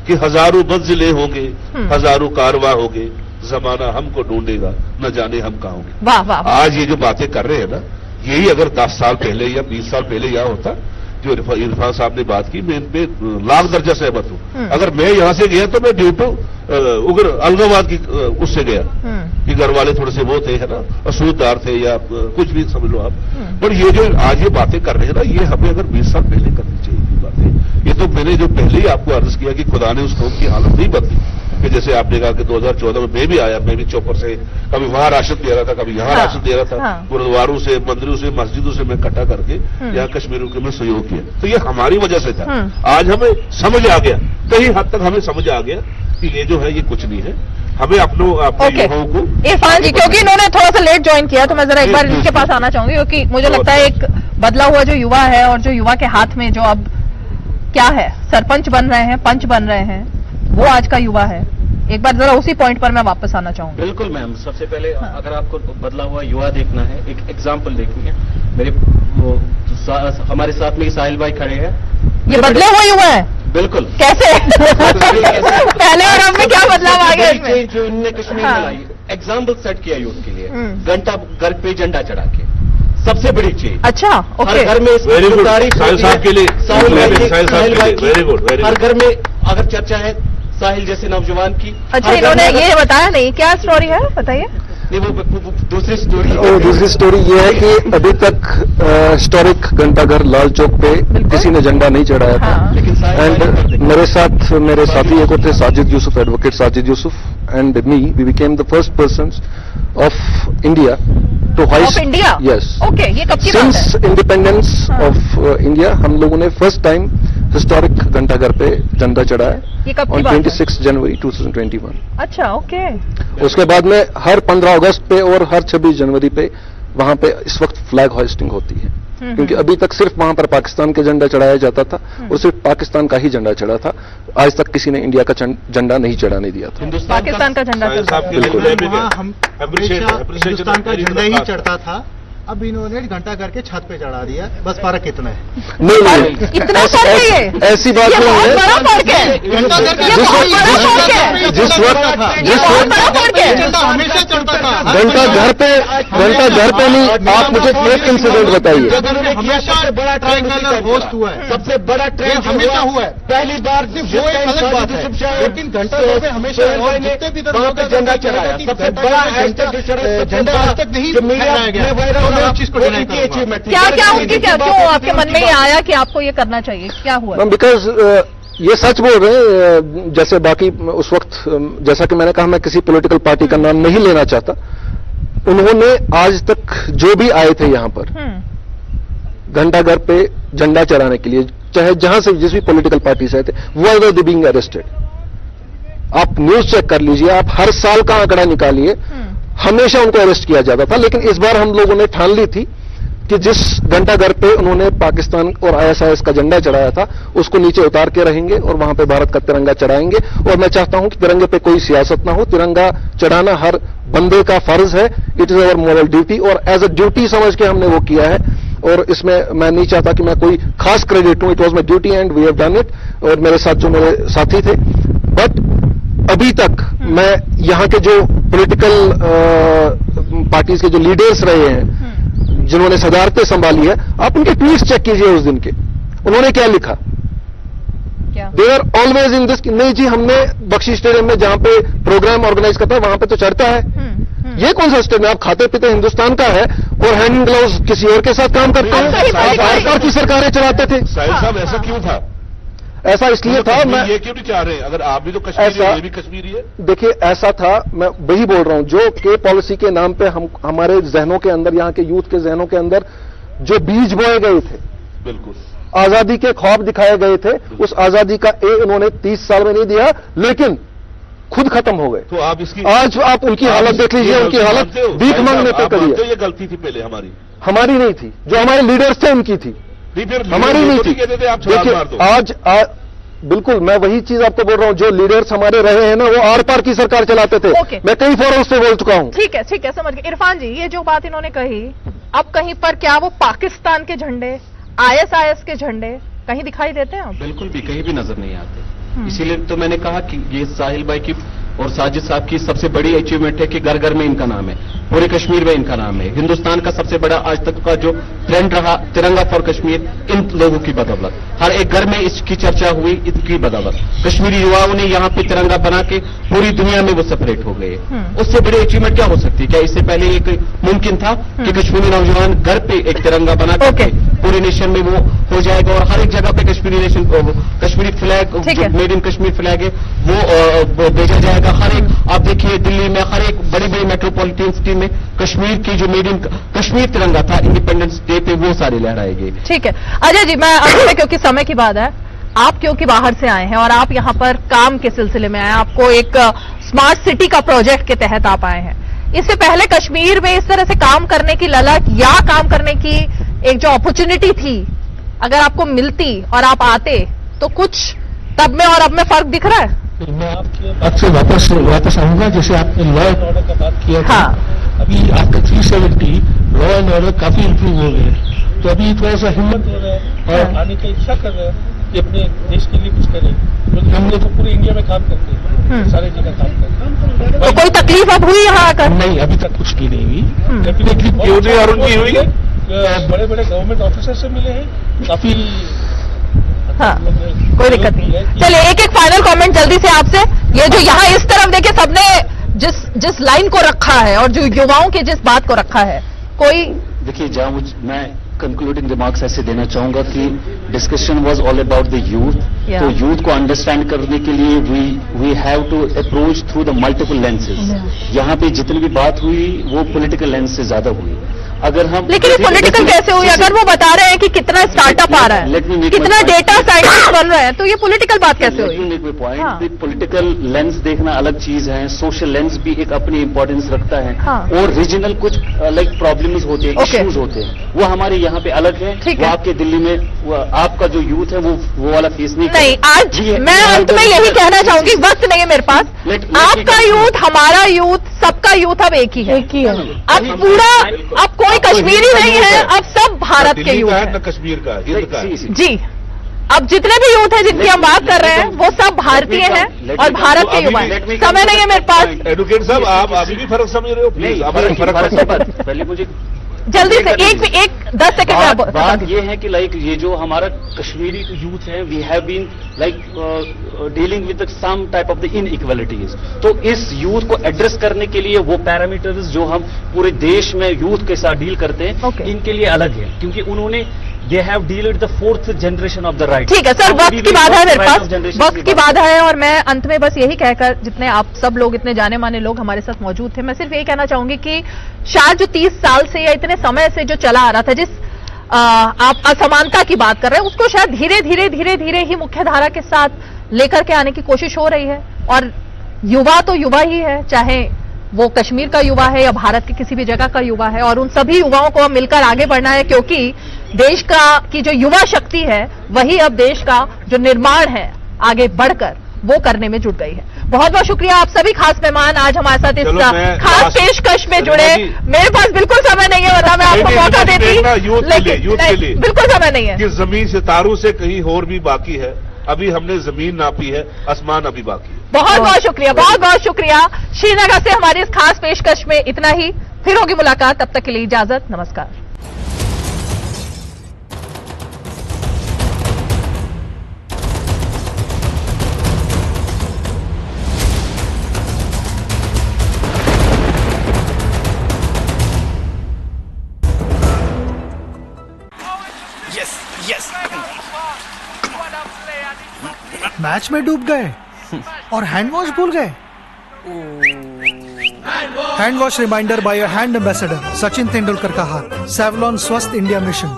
कि हजारों मंजिलें होंगे, हजारों कारवां होंगे, जमाना हमको ढूंढेगा, न जाने हम कहाँ होंगे। वाह वाह। आज ये जो बातें कर रहे हैं ना, यही अगर 10 साल पहले या 20 साल पहले यहाँ होता, जो इरफान साहब ने बात की, मैं इन पे लाख दर्जा सहमत हूं। अगर मैं यहां से गया तो मैं ड्यू टू उग्र अलगाववाद की उससे गया कि घर वाले थोड़े से वो थे, है ना, असूददार थे या कुछ भी समझ लो आप। पर ये जो आज ये बातें कर रहे हैं ना, ये हमें अगर 20 साल पहले करनी चाहिए बातें। ये तो मैंने जो पहले ही आपको अर्ज किया कि खुदा ने उस कौम की हालत नहीं बदली, कि जैसे आपने कहा कि 2014 में मैं भी आया, मैं भी चौपर से कभी वहां राशन दे रहा था, कभी यहाँ राशन दे रहा था, गुरुद्वारों से, मंदिरों से, मस्जिदों से मैं इकट्ठा करके यहाँ कश्मीरियों के में सहयोग किया। तो ये हमारी वजह से था। आज हमें समझ आ गया, कई हद तक हमें समझ आ गया कि ये जो है ये कुछ नहीं है। हमें अपने युवाओं को, इरफान जी, क्योंकि इन्होंने थोड़ा सा लेट ज्वाइन किया, तो मैं जरा एक बार इनके पास आना चाहूंगी, क्योंकि मुझे लगता है एक बदला हुआ जो युवा है और जो युवा के हाथ में जो अब क्या है, सरपंच बन रहे हैं, पंच बन रहे हैं, वो आज का युवा है। एक बार जरा उसी पॉइंट पर मैं वापस आना चाहूंगी। बिल्कुल मैम, सबसे पहले अगर आपको बदला हुआ युवा देखना है, एक एग्जाम्पल देखनी है, मेरे हमारे साथ में साहिल भाई खड़े हैं, ये बदले हुए युवा है। बिल्कुल। कैसे? पहले और अब में क्या बदलाव आ गया इसमें? जो इनने कश्मीर में लाई, एग्जाम्पल सेट किया यूथ के लिए, घंटा घर पे झंडा चढ़ा के, सबसे बड़ी चीज। अच्छा, ओके। घर में वेरी गुड साहब के लिए, वेरी गुड। हर घर में अगर चर्चा है साहिल जैसे नौजवान की। अच्छा, इन्होंने ये बताया नहीं, क्या स्टोरी है, बताइए। नहीं, वो दूसरी स्टोरी। दूसरी स्टोरी ये है कि अभी तक हिस्टोरिक घंटाघर लाल चौक पे किसी ने झंडा नहीं चढ़ाया था। एंड मेरे साथ मेरे साथी एक और थे, Sajid Yusuf, advocate Sajid Yusuf, and me, we became the first person of India to hoist India. Yes, okay. ये कब की बात है? सिंस इंडिपेंडेंस ऑफ इंडिया हम लोगों ने फर्स्ट टाइम हिस्टोरिक घंटाघर पे झंडा चढ़ाया। ये कब की ऑन बात है? 26 जनवरी 2021। अच्छा, ओके। उसके बाद में हर 15 अगस्त पे और हर 26 जनवरी पे वहां पे इस वक्त फ्लैग होइस्टिंग होती है। क्योंकि अभी तक सिर्फ वहां पर पाकिस्तान के झंडा चढ़ाया जाता था और सिर्फ पाकिस्तान का ही झंडा चढ़ा था। आज तक किसी ने इंडिया का झंडा नहीं चढ़ाने दिया था। पाकिस्तान का झंडा हिंदुस्तान का झंडा ही चढ़ता था, अब इन्होंने घंटा करके छत पे चढ़ा दिया। बस फर्क कितना है? नहीं, इतना फर्क है, ऐसी बात नहीं है। जिस वक्त हमेशा चढ़ता था, घंटा घर पे नहीं। आप मुझे एक इंसिडेंट बताइए। हमेशा बड़ा ट्रेन का होस्ट हुआ है, सबसे बड़ा ट्रेन हमेशा हुआ है। पहली बार वो एक अलग बात है, लेकिन घंटा घर पे हमेशा जितने भी झंडा चढ़ाया, सबसे बड़ा झंडा आज तक नहीं फहराया गया। क्या उनकी क्यों आपके मन में ये आया कि आपको ये करना चाहिए? क्या हुआ? बिकॉज ये सच बोल रहे हैं। जैसे बाकी उस वक्त, जैसा कि मैंने कहा, मैं किसी पॉलिटिकल पार्टी का नाम नहीं लेना चाहता। उन्होंने आज तक जो भी आए थे यहां पर घंटाघर पे झंडा चढ़ाने के लिए, चाहे जहां से जिस भी पॉलिटिकल पार्टी से आए थे, वो वर दे बीइंग अरेस्टेड। आप न्यूज चेक कर लीजिए, आप हर साल का आंकड़ा निकालिए, हमेशा उनको अरेस्ट किया जाता था। लेकिन इस बार हम लोगों ने ठान ली थी कि जिस घंटाघर पे उन्होंने पाकिस्तान और आईएसआईएस का झंडा चढ़ाया था, उसको नीचे उतार के रहेंगे और वहां पे भारत का तिरंगा चढ़ाएंगे। और मैं चाहता हूं कि तिरंगे पे कोई सियासत ना हो, तिरंगा चढ़ाना हर बंदे का फर्ज है। It is our moral duty, और एज अ ड्यूटी समझ के हमने वो किया है। और इसमें मैं नहीं चाहता कि मैं कोई खास क्रेडिट हूं। It was my duty and we have done it. और मेरे साथ जो मेरे साथी थे, बट अभी तक मैं यहाँ के जो पॉलिटिकल पार्टीज के जो लीडर्स रहे हैं, जिन्होंने सदारतें संभाली है, आप उनके ट्वीट्स चेक कीजिए उस दिन के। उन्होंने क्या लिखा? They are always in this. नहीं जी, हमने बख्शी स्टेडियम में जहां पे प्रोग्राम ऑर्गेनाइज करता है, वहां पे तो चढ़ता है। ये कौन सा स्टेडियम? आप खाते पीते हिंदुस्तान का है और हैंड ग्लव्स किसी और के साथ काम करते हैं। सरकार की सरकारें चलाते थे। साहब ऐसा क्यों था? ऐसा इसलिए था, मैं ये क्यों नहीं चाह रहे? अगर आप भी तो कश्मीरी है, ये भी कश्मीरी है। देखिए, ऐसा था, मैं वही बोल रहा हूं, जो के पॉलिसी के नाम पे हमारे जहनों के अंदर, यहाँ के यूथ के जहनों के अंदर जो बीज बोए गए थे, बिल्कुल आजादी के ख्वाब दिखाए गए थे, उस आजादी का उन्होंने 30 साल में नहीं दिया, लेकिन खुद खत्म हो गए। तो आप इसकी, आज आप उनकी हालत देख लीजिए, उनकी हालत भीख मांगने पे करिए। ये गलती थी पहले हमारी नहीं थी, जो हमारे लीडर्स थे उनकी थी, हमारी नहीं थी। देखिए, आज बिल्कुल मैं वही चीज आपको बोल रहा हूं, जो लीडर्स हमारे रहे हैं ना, वो आर पार की सरकार चलाते थे। मैं कई फोरम्स पे बोल चुका हूं। ठीक है, समझ गए। इरफान जी, ये जो बात इन्होंने कही, अब कहीं पर क्या वो पाकिस्तान के झंडे, आईएसआईएस के झंडे कहीं दिखाई देते हैं? बिल्कुल भी कहीं भी नजर नहीं आते। इसीलिए तो मैंने कहा कि ये साहिल भाई की और साजिद साहब की सबसे बड़ी अचीवमेंट है कि घर घर में इनका नाम है, पूरे कश्मीर में इनका नाम है। हिंदुस्तान का सबसे बड़ा आज तक का जो ट्रेंड रहा तिरंगा फॉर कश्मीर, इन लोगों की बदौलत, हर एक घर में इसकी चर्चा हुई, इनकी बदौलत कश्मीरी युवाओं ने यहाँ पे तिरंगा बना के पूरी दुनिया में वो सेपरेट हो गए। उससे बड़ी अचीवमेंट क्या हो सकती है? क्या इससे पहले एक मुमकिन था कि कश्मीरी नौजवान घर पे एक तिरंगा बना करके पूरे नेशन में वो हो जाएगा और हर एक जगह पे Kashmiri nation, Kashmiri flag, made in Kashmir flag है, वो भेजा जाएगा हर एक। आप देखिए दिल्ली में हर एक बड़ी बड़ी मेट्रोपॉलिटन सिटी में कश्मीर की जो मेड इन कश्मीर तिरंगा था इंडिपेंडेंस डे पे, वो सारे लहराएंगे। ठीक है अजय जी, मैं अंत में, क्योंकि समय की बात है, आप क्योंकि बाहर से आए हैं और आप यहाँ पर काम के सिलसिले में आए, आपको एक स्मार्ट सिटी का प्रोजेक्ट के तहत आप आए हैं। इससे पहले कश्मीर में इस तरह से काम करने की ललक या काम करने की एक जो अपॉर्चुनिटी थी, अगर आपको मिलती और आप आते, तो कुछ तब में और अब में फर्क दिख रहा है? मैं आपसे वापस आऊंगा। जैसे आपने लॉ एंड ऑर्डर का बात किया था, अभी आपका 370 लॉ एंड ऑर्डर काफी इंप्रूव हो गए, तो अभी थोड़ा सा हिम्मत हो रहा है और आने की इच्छा कर रहे हैं कि अपने देश के लिए कुछ करें, क्योंकि हम लोग तो पूरे इंडिया में काम करते हैं, सारे जगह काम करते हैं। तो कोई तकलीफ अब हुई यहाँ आकर? नहीं, अभी तक कुछ की नहीं हुई। डेफिनेटली और उनकी हुई है, बड़े बड़े गवर्नमेंट ऑफिसर से मिले हैं, काफी हाँ, कोई दिक्कत नहीं। चलिए एक फाइनल कमेंट जल्दी से आपसे, ये जो यहाँ इस तरफ देखिए सबने जिस लाइन को रखा है और जो युवाओं की जिस बात को रखा है, कोई देखिए जहाँ मैं कंक्लूडिंग रिमार्क्स ऐसे देना चाहूंगा कि discussion was all about the youth. तो यूथ को अंडरस्टैंड करने के लिए we have to approach through the multiple lenses. यहाँ पे जितनी भी बात हुई वो पॉलिटिकल लेंस से ज्यादा हुई अगर हम लेकिन ये पॉलिटिकल कैसे हुई? अगर वो बता रहे हैं कि कितना स्टार्टअप आ रहा है, कितना डेटा साइंटिस्ट बन रहा है, तो ये पॉलिटिकल बात कैसे हुई? पॉइंट पॉलिटिकल लेंस देखना अलग चीज है, सोशल लेंस भी एक अपनी इंपॉर्टेंस रखता है। हाँ। और रीजनल कुछ लाइक प्रॉब्लम्स होते हैं, इश्यूज होते हैं, वो हमारे यहाँ पे अलग है। वो आपके दिल्ली में आपका जो यूथ है वो वाला फेस नहीं। आज मैं अंत में यही कहना चाहूंगी, वक्त नहीं है मेरे पास। आपका यूथ, हमारा यूथ, सबका यूथ अब एक ही है। अब पूरा, अब कोई कश्मीरी नहीं है, अब सब भारत के यूथ है। कश्मीर का, हिंद का। जी, अब जितने भी यूथ है जिनकी हम बात कर रहे हैं वो सब भारतीय हैं और भारत के युवा हैं। समय नहीं है मेरे पास। एडवोकेट साहब, आप अभी भी फर्क समझ रहे हो? प्लीज फर्क पहले मुझे जल्दी से एक 10 सेकंड बात ये है कि लाइक ये जो हमारा कश्मीरी यूथ है, we have been like dealing with some type of the inequalities. तो इस यूथ को एड्रेस करने के लिए वो पैरामीटर्स जो हम पूरे देश में यूथ के साथ डील करते हैं, इनके लिए अलग है, क्योंकि उन्होंने they have deal with the 4th generation of the right. ठीक है सर, वक्त की बाधा है मेरे पास, वक्त की बाधा है। और मैं अंत में बस यही कहकर, जितने आप सब लोग, इतने जाने माने लोग हमारे साथ मौजूद थे, मैं सिर्फ यही कहना चाहूंगी कि शायद जो 30 साल से या इतने समय से जो चला आ रहा था, जिस आप असमानता की बात कर रहे हैं, उसको शायद धीरे धीरे ही मुख्यधारा के साथ लेकर के आने की कोशिश हो रही है। और युवा तो युवा ही है, चाहे वो कश्मीर का युवा है या भारत के किसी भी जगह का युवा है, और उन सभी युवाओं को अब मिलकर आगे बढ़ना है, क्योंकि देश की जो युवा शक्ति है वही अब देश का जो निर्माण है आगे बढ़कर वो करने में जुट गई है। बहुत बहुत शुक्रिया आप सभी खास मेहमान आज हमारे साथ इस खास पेशकश में जुड़े। मेरे पास बिल्कुल समय नहीं है, वरना मैं आपको मौका देती, लेकिन बिल्कुल समय नहीं है कि जमीन सितारों से कहीं और भी बाकी है। अभी हमने जमीन नापी है, आसमान अभी बाकी है। बहुत बहुत शुक्रिया, बहुत बहुत शुक्रिया। श्रीनगर से हमारी इस खास पेशकश में इतना ही। फिर होगी मुलाकात, तब तक के लिए इजाजत, नमस्कार। मैच में डूब गए और हैंड वॉश भूल गए। Hand wash reminder by your hand ambassador Sachin Tendulkar का हाथ। सेवलॉन स्वस्थ इंडिया मिशन।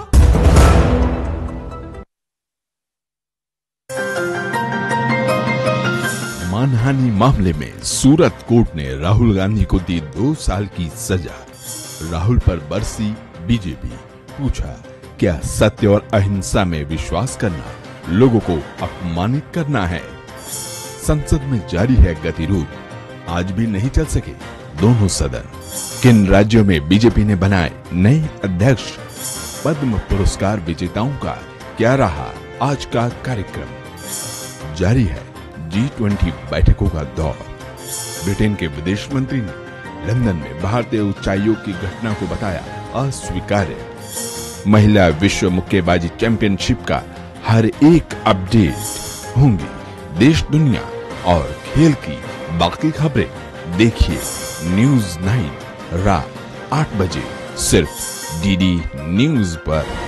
मानहानि मामले में सूरत कोर्ट ने राहुल गांधी को दी 2 साल की सजा। राहुल पर बरसी बीजेपी। पूछा, क्या सत्य और अहिंसा में विश्वास करना लोगों को अपमानित करना है? संसद में जारी है गतिरोध, आज भी नहीं चल सके दोनों सदन। किन राज्यों में बीजेपी ने बनाए नए अध्यक्ष? पद्म पुरस्कार विजेताओं का क्या रहा आज का कार्यक्रम? जारी है G20 बैठकों का दौर। ब्रिटेन के विदेश मंत्री ने लंदन में भारतीय उच्चायोग की घटना को बताया अस्वीकार्य। महिला विश्व मुक्केबाजी चैंपियनशिप का हर एक अपडेट होंगी देश दुनिया और खेल की बाकी खबरें देखिए न्यूज़ 9 रात 8 बजे सिर्फ DD न्यूज़ पर।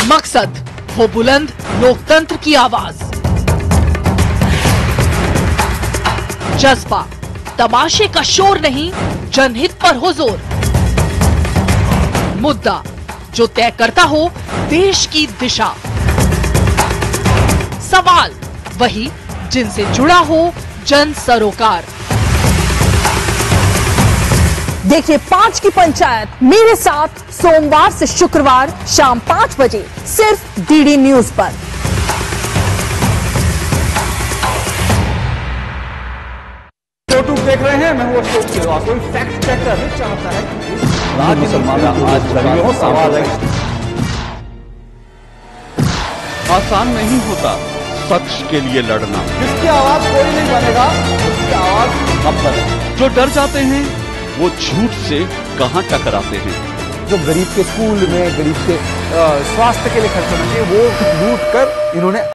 मकसद हो बुलंद लोकतंत्र की आवाज, जज्बा तमाशे का शोर नहीं, जनहित पर हो जोर। मुद्दा जो तय करता हो देश की दिशा, सवाल वही जिनसे जुड़ा हो जन सरोकार। देखिए 5 की पंचायत मेरे साथ सोमवार से शुक्रवार शाम 5 बजे सिर्फ डीडी न्यूज पर। यूट्यूब देख रहे हैं, मैं हूं अशोक केरवा। कोई फैक्ट चेकर चाहता है कि मुसलमान आज लड़ियों सवाल है। आसान नहीं होता सच के लिए लड़ना। जिसकी आवाज कोई नहीं बनेगा उसकी आवाज हम बने। जो डर जाते हैं वो झूठ से कहां टकराते हैं। जो गरीब के स्कूल में, गरीब के स्वास्थ्य के लिए खर्च होना चाहिए, वो लूट कर इन्होंने